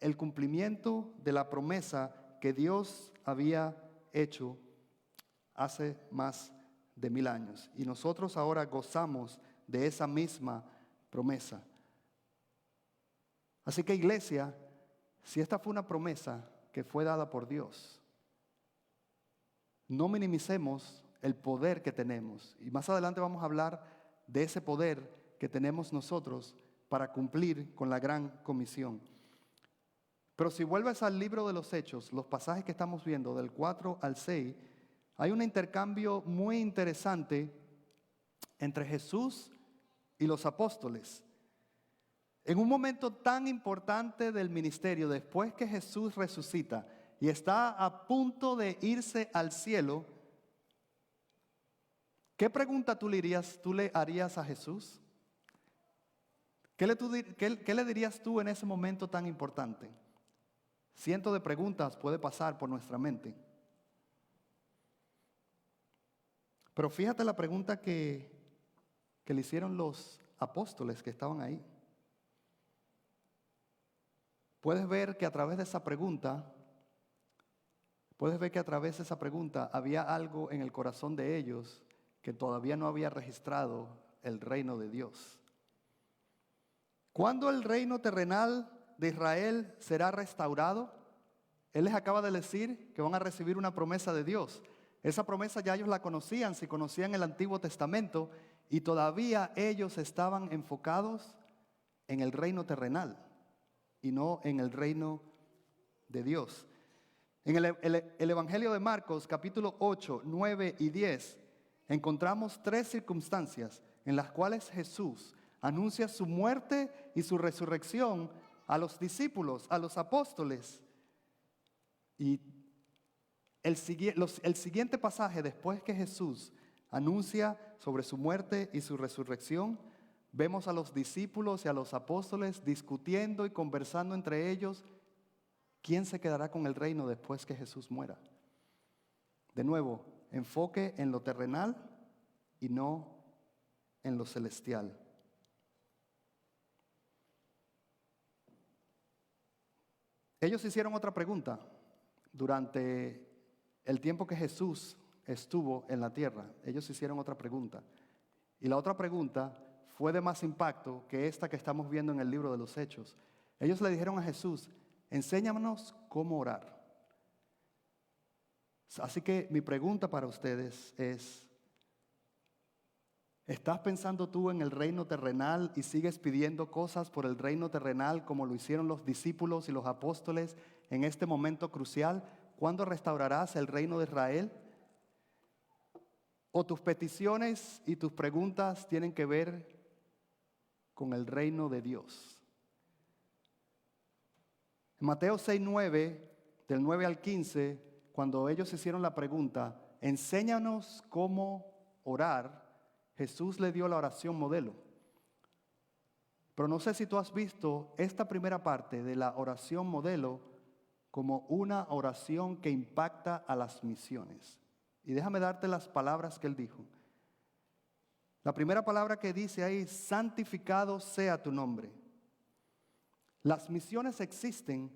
S5: el cumplimiento de la promesa que Dios había hecho hace más de 1000 años. Y nosotros ahora gozamos de esa misma promesa. Así que, iglesia, si esta fue una promesa que fue dada por Dios, no minimicemos el poder que tenemos. Y más adelante vamos a hablar de ese poder que tenemos nosotros para cumplir con la gran comisión. Pero si vuelves al libro de los Hechos, los pasajes que estamos viendo del 4 al 6, hay un intercambio muy interesante entre Jesús y los apóstoles. En un momento tan importante del ministerio, después que Jesús resucita y está a punto de irse al cielo, ¿qué pregunta tú le harías a Jesús? ¿Qué le dirías tú en ese momento tan importante? Cientos de preguntas puede pasar por nuestra mente. Pero fíjate la pregunta que le hicieron los apóstoles que estaban ahí. Puedes ver que a través de esa pregunta había algo en el corazón de ellos que todavía no había registrado el reino de Dios. ¿Cuándo el reino terrenal de Israel será restaurado? Él les acaba de decir que van a recibir una promesa de Dios. Esa promesa ya ellos la conocían, si conocían el Antiguo Testamento, y todavía ellos estaban enfocados en el reino terrenal y no en el reino de Dios. En el Evangelio de Marcos, capítulo 8, 9 y 10, encontramos 3 circunstancias en las cuales Jesús anuncia su muerte y su resurrección a los discípulos, a los apóstoles. Y el siguiente pasaje, después que Jesús anuncia sobre su muerte y su resurrección, vemos a los discípulos y a los apóstoles discutiendo y conversando entre ellos quién se quedará con el reino después que Jesús muera. De nuevo, enfoque en lo terrenal y no en lo celestial. Ellos hicieron otra pregunta durante el tiempo que Jesús estuvo en la tierra. Ellos hicieron otra pregunta. Y la otra pregunta fue de más impacto que esta que estamos viendo en el libro de los Hechos. Ellos le dijeron a Jesús: enséñanos cómo orar. Así que mi pregunta para ustedes es: ¿estás pensando tú en el reino terrenal y sigues pidiendo cosas por el reino terrenal como lo hicieron los discípulos y los apóstoles en este momento crucial? ¿Cuándo restaurarás el reino de Israel? ¿O tus peticiones y tus preguntas tienen que ver con el reino de Dios? En Mateo 6:9, del 9 al 15, cuando ellos hicieron la pregunta, enséñanos cómo orar, Jesús le dio la oración modelo. Pero no sé si tú has visto esta primera parte de la oración modelo como una oración que impacta a las misiones. Y déjame darte las palabras que él dijo. La primera palabra que dice ahí: santificado sea tu nombre. Las misiones existen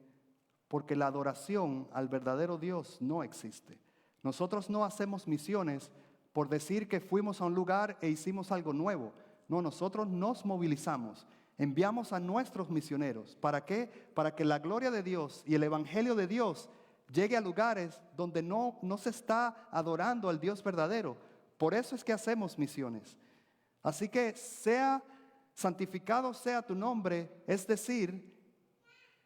S5: porque la adoración al verdadero Dios no existe. Nosotros no hacemos misiones por decir que fuimos a un lugar e hicimos algo nuevo. No, nosotros nos movilizamos, enviamos a nuestros misioneros. ¿Para qué? Para que la gloria de Dios y el evangelio de Dios llegue a lugares donde no se está adorando al Dios verdadero. Por eso es que hacemos misiones. Así que santificado sea tu nombre, es decir,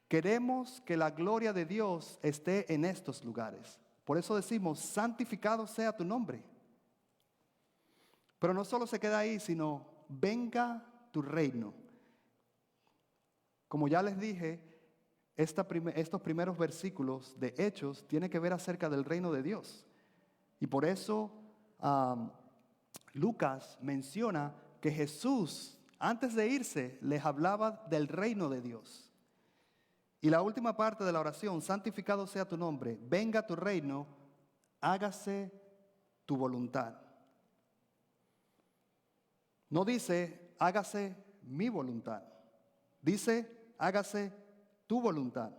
S5: queremos que la gloria de Dios esté en estos lugares. Por eso decimos: santificado sea tu nombre. Pero no solo se queda ahí, sino venga tu reino. Como ya les dije, estos primeros versículos de Hechos tienen que ver acerca del reino de Dios. Y por eso Lucas menciona que Jesús, antes de irse, les hablaba del reino de Dios. Y la última parte de la oración: santificado sea tu nombre, venga tu reino, hágase tu voluntad. No dice hágase mi voluntad, dice hágase tu voluntad.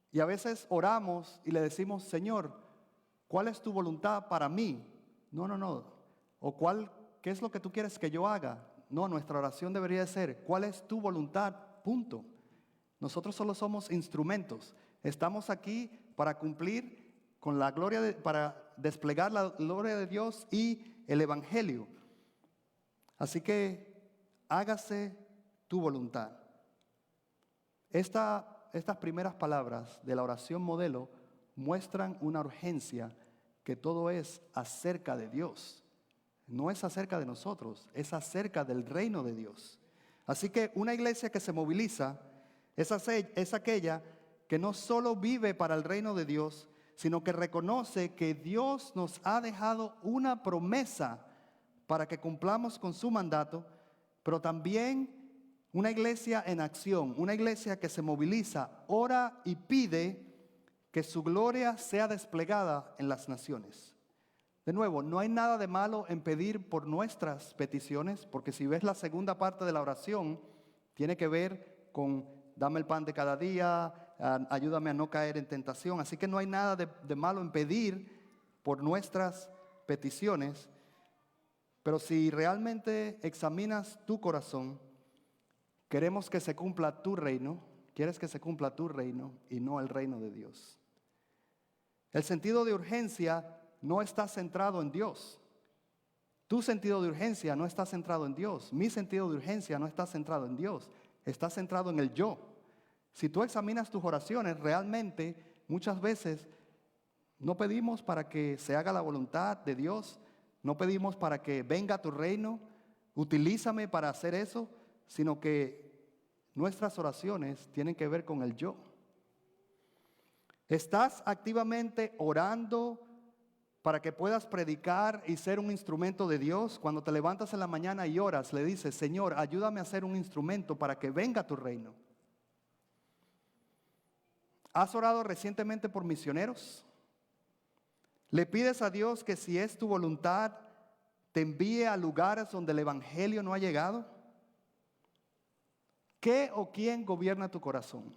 S5: Y a veces oramos y le decimos: Señor, ¿cuál es tu voluntad para mí? No. O ¿qué es lo que tú quieres que yo haga? No, nuestra oración debería de ser: ¿cuál es tu voluntad? Punto. Nosotros solo somos instrumentos. Estamos aquí para cumplir con la gloria para desplegar la gloria de Dios y el evangelio. Así que hágase tu voluntad. Estas primeras palabras de la oración modelo muestran una urgencia, que todo es acerca de Dios. No es acerca de nosotros, es acerca del reino de Dios. Así que una iglesia que se moviliza es aquella que no solo vive para el reino de Dios, sino que reconoce que Dios nos ha dejado una promesa para que cumplamos con su mandato, pero también una iglesia en acción, una iglesia que se moviliza, ora y pide que su gloria sea desplegada en las naciones. De nuevo, no hay nada de malo en pedir por nuestras peticiones, porque si ves la segunda parte de la oración, tiene que ver con dame el pan de cada día, ayúdame a no caer en tentación. Así que no hay nada de malo en pedir por nuestras peticiones, pero si realmente examinas tu corazón, queremos que se cumpla tu reino, quieres que se cumpla tu reino y no el reino de Dios. El sentido de urgencia no está centrado en Dios. Tu sentido de urgencia no está centrado en Dios. Mi sentido de urgencia no está centrado en Dios. Está centrado en el yo. Si tú examinas tus oraciones, realmente muchas veces no pedimos para que se haga la voluntad de Dios, no pedimos para que venga tu reino, utilízame para hacer eso, sino que nuestras oraciones tienen que ver con el yo. ¿Estás activamente orando para que puedas predicar y ser un instrumento de Dios? Cuando te levantas en la mañana y oras, le dices, Señor, ayúdame a ser un instrumento para que venga tu reino. ¿Has orado recientemente por misioneros? ¿Le pides a Dios que si es tu voluntad, te envíe a lugares donde el evangelio no ha llegado? ¿Qué o quién gobierna tu corazón?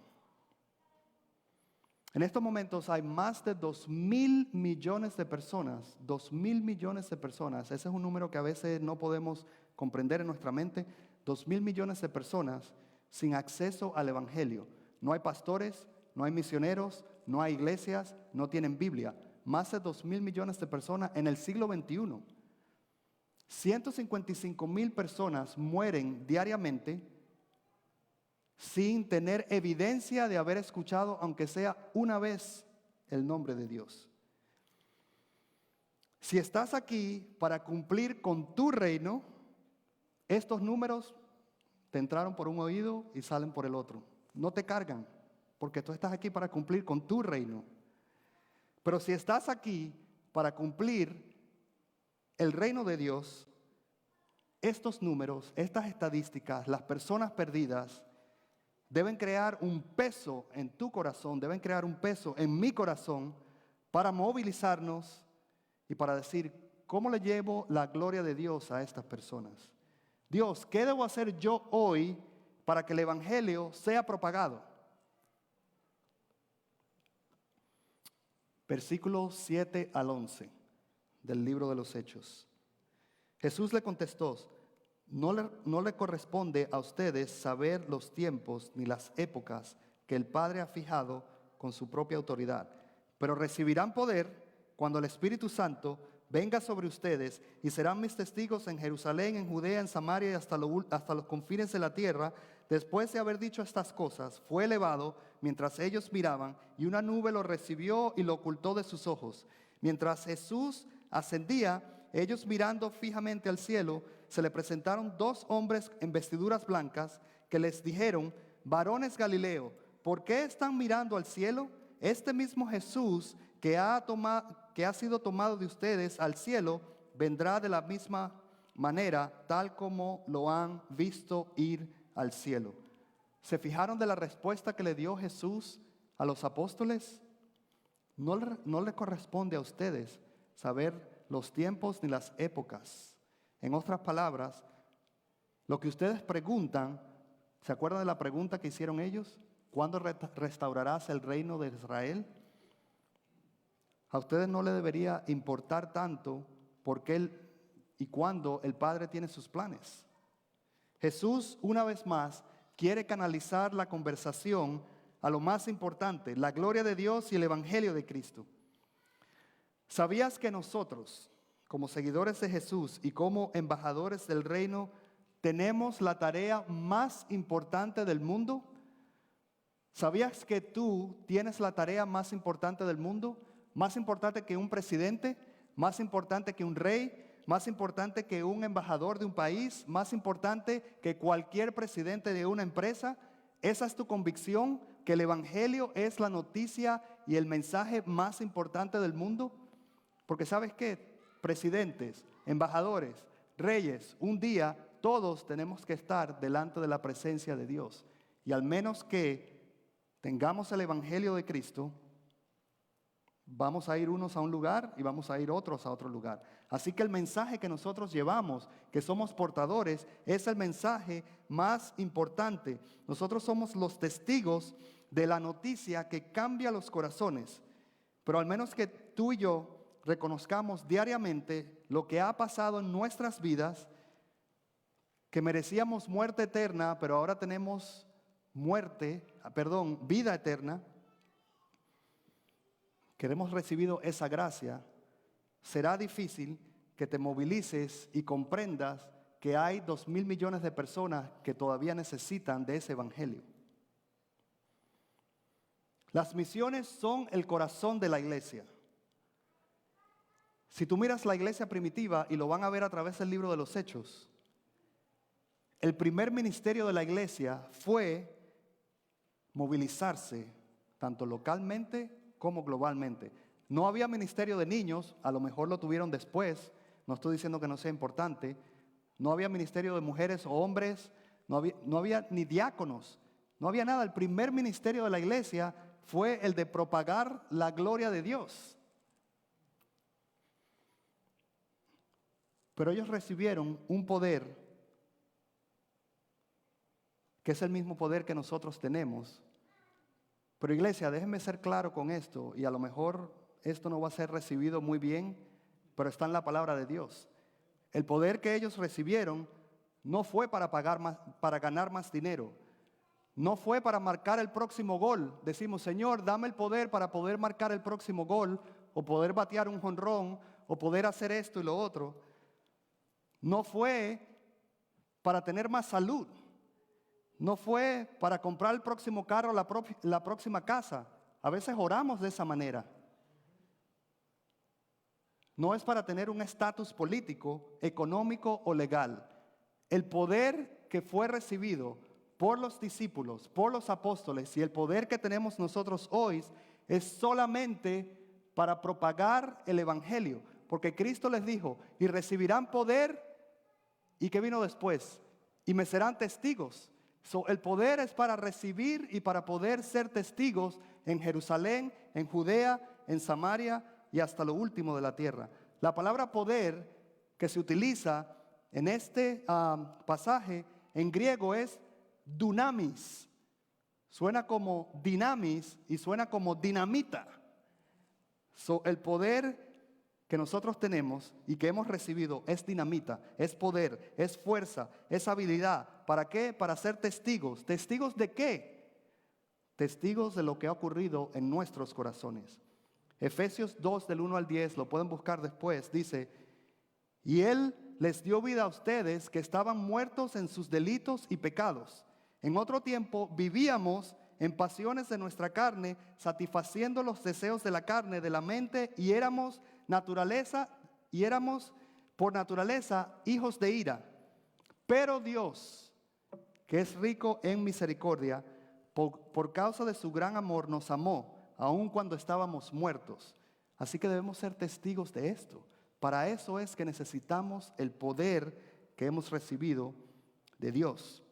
S5: En estos momentos hay más de 2.000 millones de personas, 2.000 millones de personas, ese es un número que a veces no podemos comprender en nuestra mente, 2.000 millones de personas sin acceso al evangelio. No hay pastores, no hay misioneros, no hay iglesias, no tienen Biblia. Más de 2.000 millones de personas en el siglo XXI. 155.000 personas mueren diariamente sin tener evidencia de haber escuchado, aunque sea una vez, el nombre de Dios. Si estás aquí para cumplir con tu reino, estos números te entraron por un oído y salen por el otro. No te cargan, porque tú estás aquí para cumplir con tu reino. Pero si estás aquí para cumplir el reino de Dios, estos números, estas estadísticas, las personas perdidas, deben crear un peso en tu corazón, deben crear un peso en mi corazón para movilizarnos y para decir, ¿cómo le llevo la gloria de Dios a estas personas? Dios, ¿qué debo hacer yo hoy para que el evangelio sea propagado? Versículos 7 al 11 del libro de los Hechos. Jesús le contestó, no le corresponde a ustedes saber los tiempos ni las épocas que el Padre ha fijado con su propia autoridad, pero recibirán poder cuando el Espíritu Santo venga sobre ustedes y serán mis testigos en Jerusalén, en Judea, en Samaria y hasta los confines de la tierra. Después de haber dicho estas cosas, fue elevado mientras ellos miraban y una nube lo recibió y lo ocultó de sus ojos. Mientras Jesús ascendía, ellos mirando fijamente al cielo, se le presentaron dos hombres en vestiduras blancas que les dijeron, varones Galileo, ¿por qué están mirando al cielo? Este mismo Jesús que ha sido tomado de ustedes al cielo, vendrá de la misma manera, tal como lo han visto ir al cielo. ¿Se fijaron de la respuesta que le dio Jesús a los apóstoles? No le corresponde a ustedes saber los tiempos ni las épocas. En otras palabras, lo que ustedes preguntan, ¿se acuerdan de la pregunta que hicieron ellos? ¿Cuándo restaurarás el reino de Israel? A ustedes no les debería importar tanto por qué y cuándo el Padre tiene sus planes. Jesús, una vez más, quiere canalizar la conversación a lo más importante, la gloria de Dios y el Evangelio de Cristo. ¿Sabías que nosotros, como seguidores de Jesús y como embajadores del reino, tenemos la tarea más importante del mundo? ¿Sabías que tú tienes la tarea más importante del mundo? Más importante que un presidente, más importante que un rey, más importante que un embajador de un país, más importante que cualquier presidente de una empresa. ¿Esa es tu convicción? ¿Que el evangelio es la noticia y el mensaje más importante del mundo? Porque ¿sabes qué? Presidentes, embajadores, reyes, un día todos tenemos que estar delante de la presencia de Dios. Y al menos que tengamos el Evangelio de Cristo, vamos a ir unos a un lugar y vamos a ir otros a otro lugar. Así que el mensaje que nosotros llevamos, que somos portadores, es el mensaje más importante. Nosotros somos los testigos de la noticia que cambia los corazones. Pero al menos que tú y yo reconozcamos diariamente lo que ha pasado en nuestras vidas, que merecíamos muerte eterna, pero ahora tenemos vida eterna, que hemos recibido esa gracia, será difícil que te movilices y comprendas que hay 2.000 millones de personas que todavía necesitan de ese evangelio. Las misiones son el corazón de la iglesia. Si tú miras la iglesia primitiva, y lo van a ver a través del libro de los Hechos, el primer ministerio de la iglesia fue movilizarse tanto localmente como globalmente. No había ministerio de niños, a lo mejor lo tuvieron después, no estoy diciendo que no sea importante. No había ministerio de mujeres o hombres, no había ni diáconos, no había nada. El primer ministerio de la iglesia fue el de propagar la gloria de Dios. Pero ellos recibieron un poder que es el mismo poder que nosotros tenemos. Pero iglesia, déjenme ser claro con esto, y a lo mejor esto no va a ser recibido muy bien, pero está en la palabra de Dios. El poder que ellos recibieron no fue para ganar más dinero. No fue para marcar el próximo gol. Decimos, Señor, dame el poder para poder marcar el próximo gol, o poder batear un jonrón, o poder hacer esto y lo otro. No fue para tener más salud. No fue para comprar el próximo carro, la próxima casa. A veces oramos de esa manera. No es para tener un estatus político, económico o legal. El poder que fue recibido por los discípulos, por los apóstoles, y el poder que tenemos nosotros hoy es solamente para propagar el evangelio. Porque Cristo les dijo, y recibirán poder, ¿y qué vino después? Y me serán testigos. El poder es para recibir y para poder ser testigos en Jerusalén, en Judea, en Samaria y hasta lo último de la tierra. La palabra poder que se utiliza en este pasaje en griego es dunamis. Suena como dinamis y suena como dinamita. El poder que nosotros tenemos y que hemos recibido es dinamita, es poder, es fuerza, es habilidad. ¿Para qué? Para ser testigos. ¿Testigos de qué? Testigos de lo que ha ocurrido en nuestros corazones. Efesios 2 del 1 al 10, lo pueden buscar después, dice, y Él les dio vida a ustedes que estaban muertos en sus delitos y pecados. En otro tiempo vivíamos en pasiones de nuestra carne, satisfaciendo los deseos de la carne, de la mente, y éramos por naturaleza hijos de ira. Pero Dios, que es rico en misericordia, por causa de su gran amor nos amó, aun cuando estábamos muertos. Así que debemos ser testigos de esto. Para eso es que necesitamos el poder que hemos recibido de Dios.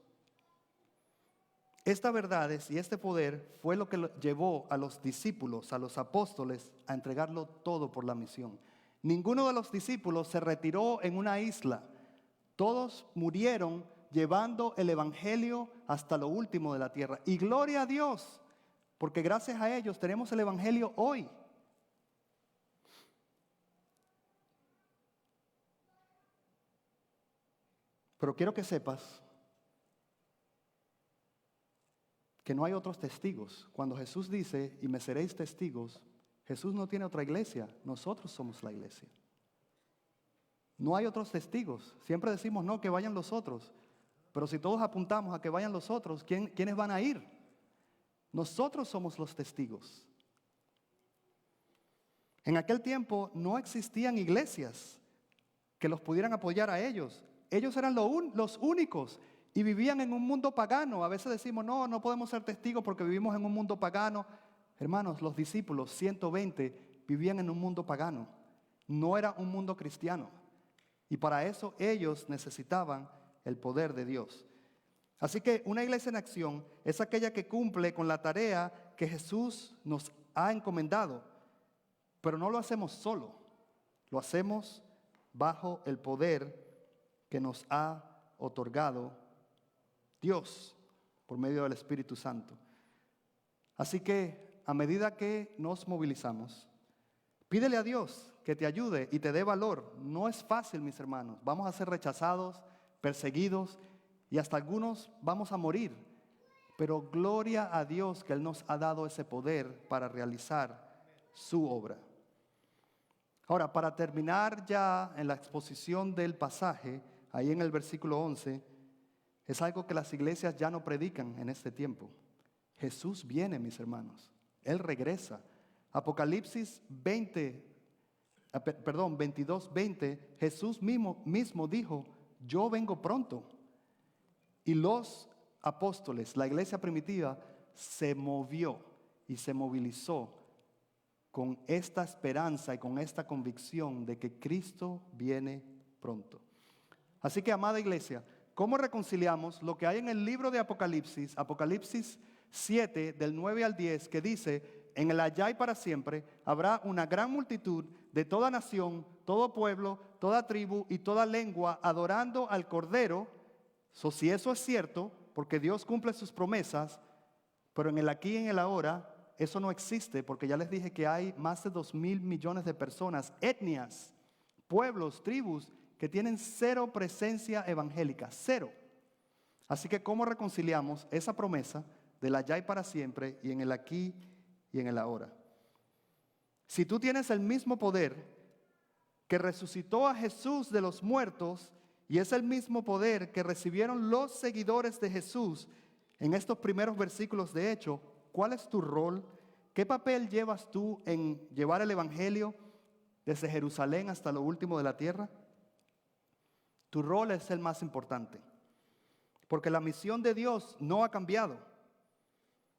S5: Estas verdades y este poder fue lo que llevó a los discípulos, a los apóstoles, a entregarlo todo por la misión. Ninguno de los discípulos se retiró en una isla. Todos murieron llevando el evangelio hasta lo último de la tierra. Y gloria a Dios, porque gracias a ellos tenemos el evangelio hoy. Pero quiero que sepas que no hay otros testigos. Cuando Jesús dice, y me seréis testigos, Jesús no tiene otra iglesia, nosotros somos la iglesia. No hay otros testigos. Siempre decimos, no, que vayan los otros. Pero si todos apuntamos a que vayan los otros, ¿quiénes van a ir? Nosotros somos los testigos. En aquel tiempo no existían iglesias que los pudieran apoyar a ellos. Ellos eran los únicos. Y vivían en un mundo pagano. A veces decimos, no podemos ser testigos porque vivimos en un mundo pagano. Hermanos, los discípulos, 120, vivían en un mundo pagano. No era un mundo cristiano. Y para eso ellos necesitaban el poder de Dios. Así que una iglesia en acción es aquella que cumple con la tarea que Jesús nos ha encomendado, pero no lo hacemos solo, lo hacemos bajo el poder que nos ha otorgado Dios por medio del Espíritu Santo. Así que a medida que nos movilizamos, pídele a Dios que te ayude y te dé valor. No es fácil, mis hermanos. Vamos a ser rechazados, perseguidos y hasta algunos vamos a morir. Pero gloria a Dios que Él nos ha dado ese poder para realizar su obra. Ahora, para terminar ya en la exposición del pasaje, ahí en el versículo 11, es algo que las iglesias ya no predican en este tiempo. Jesús viene, mis hermanos. Él regresa. Apocalipsis 22:20, Jesús mismo dijo, yo vengo pronto. Y los apóstoles, la iglesia primitiva, se movió y se movilizó con esta esperanza y con esta convicción de que Cristo viene pronto. Así que, amada iglesia, ¿cómo reconciliamos lo que hay en el libro de Apocalipsis, Apocalipsis 7, del 9 al 10, que dice, en el allá y para siempre habrá una gran multitud de toda nación, todo pueblo, toda tribu y toda lengua adorando al Cordero? Si eso es cierto, porque Dios cumple sus promesas, pero en el aquí y en el ahora, eso no existe, porque ya les dije que hay más de 2.000 millones de personas, etnias, pueblos, tribus, que tienen cero presencia evangélica, cero. Así que, ¿cómo reconciliamos esa promesa del allá y para siempre y en el aquí y en el ahora? Si tú tienes el mismo poder que resucitó a Jesús de los muertos, y es el mismo poder que recibieron los seguidores de Jesús en estos primeros versículos de Hechos, ¿cuál es tu rol? ¿Qué papel llevas tú en llevar el evangelio desde Jerusalén hasta lo último de la tierra? Tu rol es el más importante, porque la misión de Dios no ha cambiado.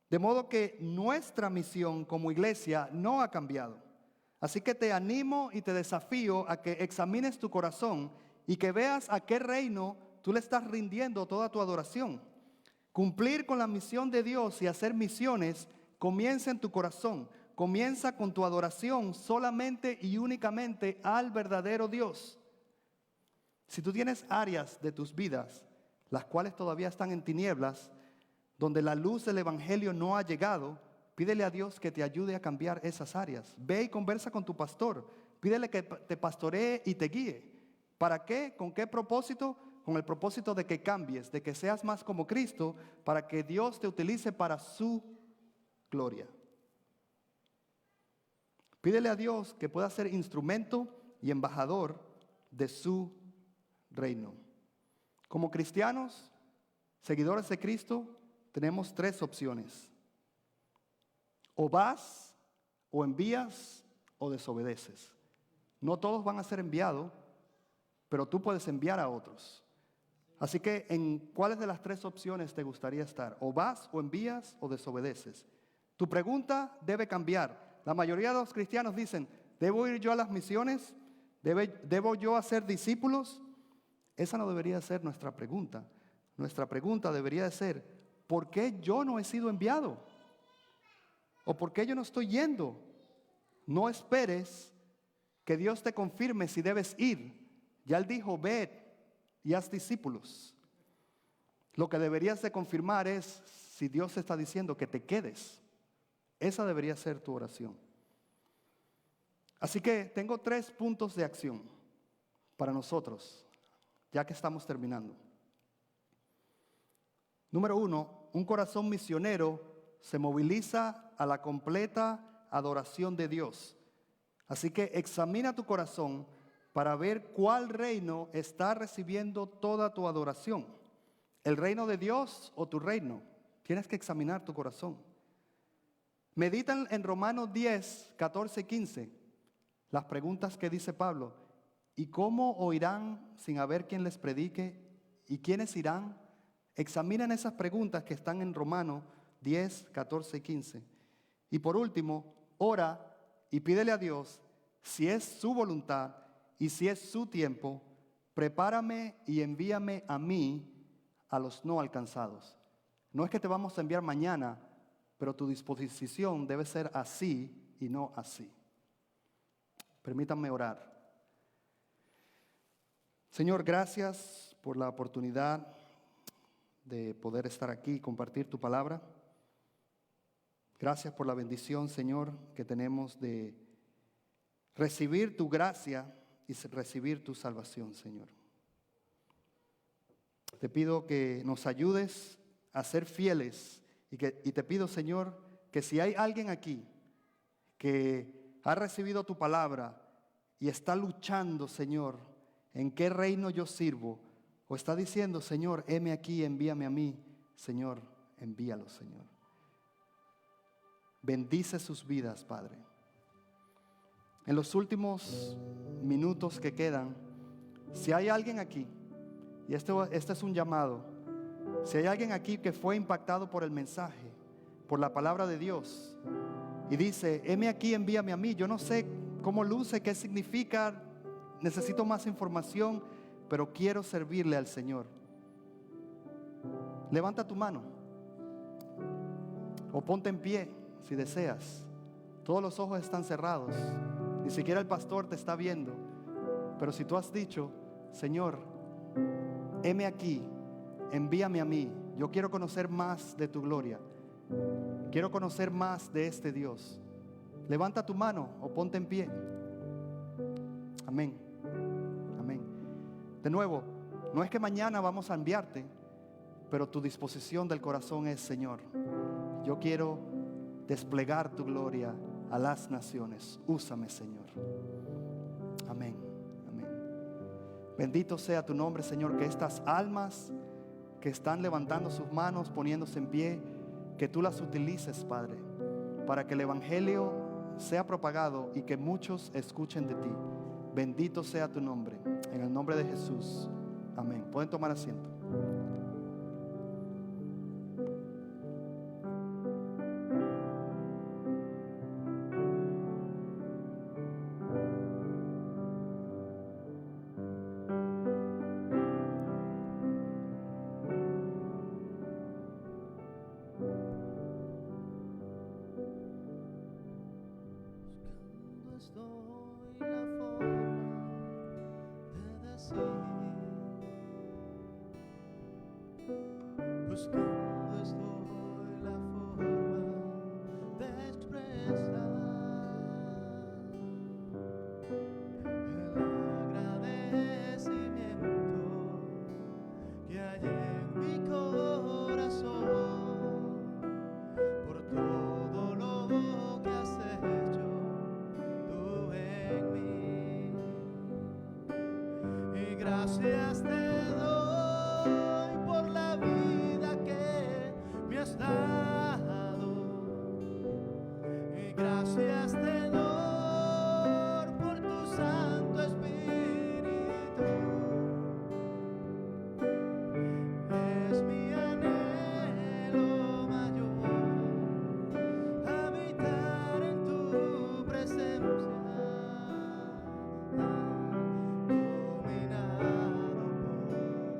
S5: De modo que nuestra misión como iglesia no ha cambiado. Así que te animo y te desafío a que examines tu corazón y que veas a qué reino tú le estás rindiendo toda tu adoración. Cumplir con la misión de Dios y hacer misiones comienza en tu corazón. Comienza con tu adoración solamente y únicamente al verdadero Dios. Si tú tienes áreas de tus vidas, las cuales todavía están en tinieblas, donde la luz del evangelio no ha llegado, pídele a Dios que te ayude a cambiar esas áreas. Ve y conversa con tu pastor. Pídele que te pastoree y te guíe. ¿Para qué? ¿Con qué propósito? Con el propósito de que cambies, de que seas más como Cristo, para que Dios te utilice para su gloria. Pídele a Dios que pueda ser instrumento y embajador de su reino. Como cristianos, seguidores de Cristo, tenemos tres opciones. O vas, o envías, o desobedeces. No todos van a ser enviados, pero tú puedes enviar a otros. Así que, ¿en cuáles de las tres opciones te gustaría estar? O vas, o envías, o desobedeces. Tu pregunta debe cambiar. La mayoría de los cristianos dicen, ¿debo ir yo a las misiones? ¿Debo yo hacer discípulos? Esa no debería ser nuestra pregunta. Nuestra pregunta debería ser, ¿por qué yo no he sido enviado? ¿O por qué yo no estoy yendo? No esperes que Dios te confirme si debes ir. Ya Él dijo, ved y haz discípulos. Lo que deberías de confirmar es si Dios está diciendo que te quedes. Esa debería ser tu oración. Así que tengo 3 puntos de acción para nosotros, ya que estamos terminando. Número 1, un corazón misionero se moviliza a la completa adoración de Dios. Así que examina tu corazón para ver cuál reino está recibiendo toda tu adoración. ¿El reino de Dios o tu reino? Tienes que examinar tu corazón. Meditan en Romanos 10, 14 y 15, las preguntas que dice Pablo. ¿Y cómo oirán sin haber quien les predique? ¿Y quiénes irán? Examinen esas preguntas que están en Romanos 10, 14 y 15. Y por último, ora y pídele a Dios, si es su voluntad y si es su tiempo, prepárame y envíame a mí a los no alcanzados. No es que te vamos a enviar mañana, pero tu disposición debe ser así y no así. Permítanme orar. Señor, gracias por la oportunidad de poder estar aquí y compartir tu palabra. Gracias por la bendición, Señor, que tenemos de recibir tu gracia y recibir tu salvación, Señor. Te pido que nos ayudes a ser fieles y te pido, Señor, que si hay alguien aquí que ha recibido tu palabra y está luchando, Señor, en qué reino yo sirvo, o está diciendo, Señor, heme aquí, envíame a mí, Señor, envíalo, Señor. Bendice sus vidas, Padre. En los últimos minutos que quedan, si hay alguien aquí, y este es un llamado, si hay alguien aquí que fue impactado por el mensaje, por la palabra de Dios, y dice, heme aquí, envíame a mí, yo no sé cómo luce, qué significa, necesito más información, pero quiero servirle al Señor. Levanta tu mano o ponte en pie si deseas. Todos los ojos están cerrados, ni siquiera el pastor te está viendo, pero si tú has dicho, Señor, heme aquí, envíame a mí, yo quiero conocer más de tu gloria, quiero conocer más de este Dios. Levanta tu mano o ponte en pie. Amén. Amén. De nuevo, no es que mañana vamos a enviarte, pero tu disposición del corazón es, Señor, yo quiero desplegar tu gloria a las naciones. Úsame, Señor. Amén. Amén. Bendito sea tu nombre, Señor, que estas almas que están levantando sus manos, poniéndose en pie, que tú las utilices, Padre, para que el evangelio sea propagado y que muchos escuchen de ti. Bendito sea tu nombre, en el nombre de Jesús. Amén. Pueden tomar asiento.
S4: Buscando estoy la forma de decir, buscando estoy la forma de expresar el agradecimiento que hay en mi corazón por todo lo que has hecho tú en mí, y gracias te doy por la vida que me has dado, y gracias te doy por tu Santo Espíritu. Es mi anhelo mayor habitar en tu presencia, dominado por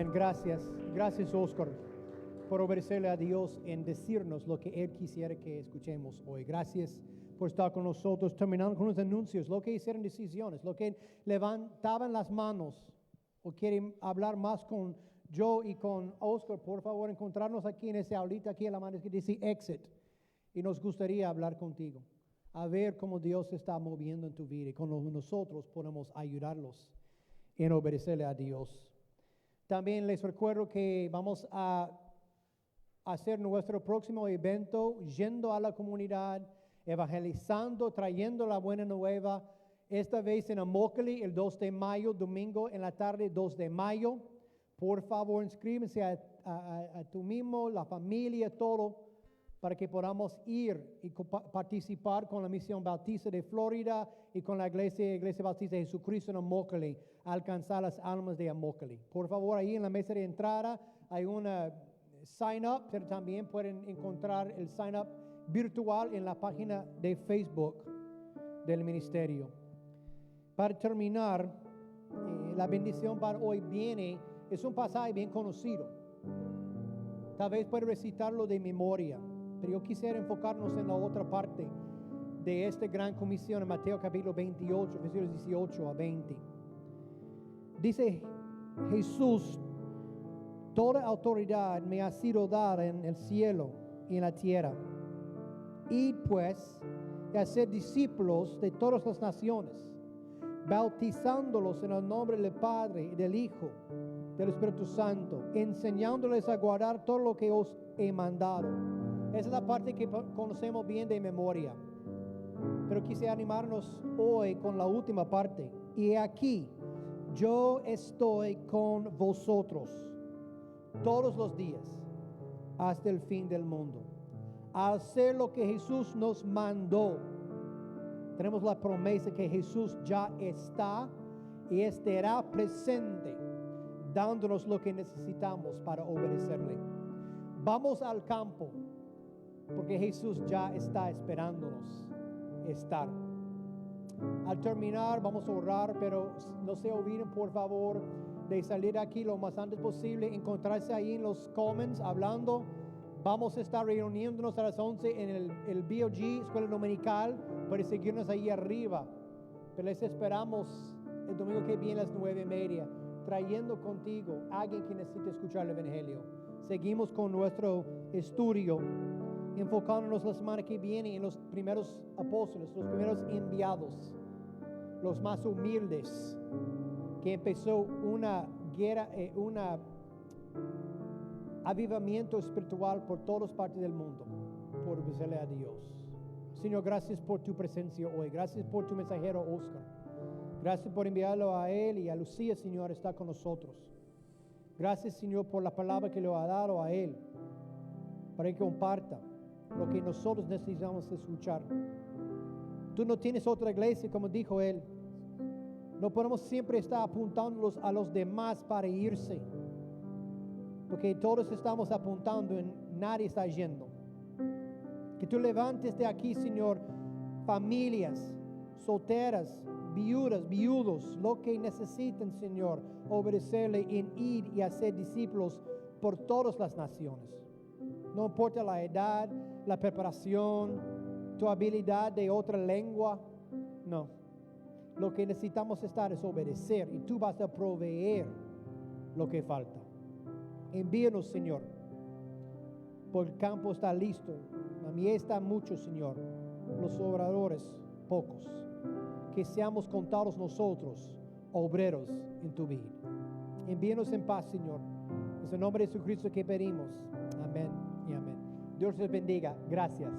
S2: Amén. Gracias. Gracias, Oscar, por obedecerle a Dios en decirnos lo que Él quisiera que escuchemos hoy. Gracias por estar con nosotros, terminando con los anuncios, lo que hicieron decisiones, lo que levantaban las manos o quieren hablar más con yo y con Oscar. Por favor, encontrarnos aquí en ese aulita aquí en la mano que dice Exit. Y nos gustaría hablar contigo, a ver cómo Dios se está moviendo en tu vida y cómo nosotros podemos ayudarlos en obedecerle a Dios. También les recuerdo que vamos a hacer nuestro próximo evento yendo a la comunidad, evangelizando, trayendo la buena nueva, esta vez en Immokalee el 2 de mayo, domingo en la tarde 2 de mayo. Por favor, inscríbense a tú mismo, la familia, todo, para que podamos ir y participar con la Misión Bautista de Florida y con la Iglesia Bautista de Jesucristo en Immokalee, a alcanzar las almas de Immokalee. Por favor, ahí en la mesa de entrada hay una sign up, pero también pueden encontrar el sign up virtual en la página de Facebook del ministerio. Para terminar, la bendición para hoy viene, es un pasaje bien conocido. Tal vez puede recitarlo de memoria, pero yo quisiera enfocarnos en la otra parte de esta gran comisión en Mateo capítulo 28, versículos 18 a 20. Dice Jesús: toda autoridad me ha sido dada en el cielo y en la tierra. Id pues y haced discípulos de todas las naciones, bautizándolos en el nombre del Padre y del Hijo, del Espíritu Santo, enseñándoles a guardar todo lo que os he mandado. Esa es la parte que conocemos bien de memoria. Pero quise animarnos hoy con la última parte. Y aquí, yo estoy con vosotros todos los días hasta el fin del mundo. Al hacer lo que Jesús nos mandó, tenemos la promesa que Jesús ya está y estará presente, dándonos lo que necesitamos para obedecerle. Vamos al campo, porque Jesús ya está esperándonos estar. Al terminar vamos a orar, pero no se olviden por favor de salir aquí lo más antes posible, encontrarse ahí en los comments hablando. Vamos a estar reuniéndonos a las 11 en el BOG, Escuela Dominical, para seguirnos ahí arriba. Pero les esperamos el domingo que viene a las 9:30, trayendo contigo a alguien que necesite escuchar el Evangelio. Seguimos con nuestro estudio, enfocándonos la semana que viene en los primeros apóstoles, los primeros enviados, los más humildes, que empezó una guerra, avivamiento espiritual por todas partes del mundo, por obedecerle a Dios. Señor, gracias por tu presencia hoy. Gracias por tu mensajero Oscar. Gracias por enviarlo a él y a Lucía, Señor, está con nosotros. Gracias, Señor, por la palabra que le ha dado a él, para que comparta lo que nosotros necesitamos escuchar. Tú no tienes otra iglesia, como dijo él. No podemos siempre estar apuntándolos a los demás para irse, porque todos estamos apuntando y nadie está yendo. Que tú levantes de aquí, Señor, familias solteras, viudas, viudos, lo que necesiten, Señor, obedecerle en ir y hacer discípulos por todas las naciones. No importa la edad, la preparación, tu habilidad de otra lengua, no. Lo que necesitamos estar es obedecer y tú vas a proveer lo que falta. Envíanos, Señor, porque el campo está listo, la mies está mucho, Señor, los obradores pocos. Que seamos contados nosotros, obreros en tu vida. Envíanos en paz, Señor. Es en nombre de Jesucristo que pedimos. Amén y amén. Dios les bendiga. Gracias.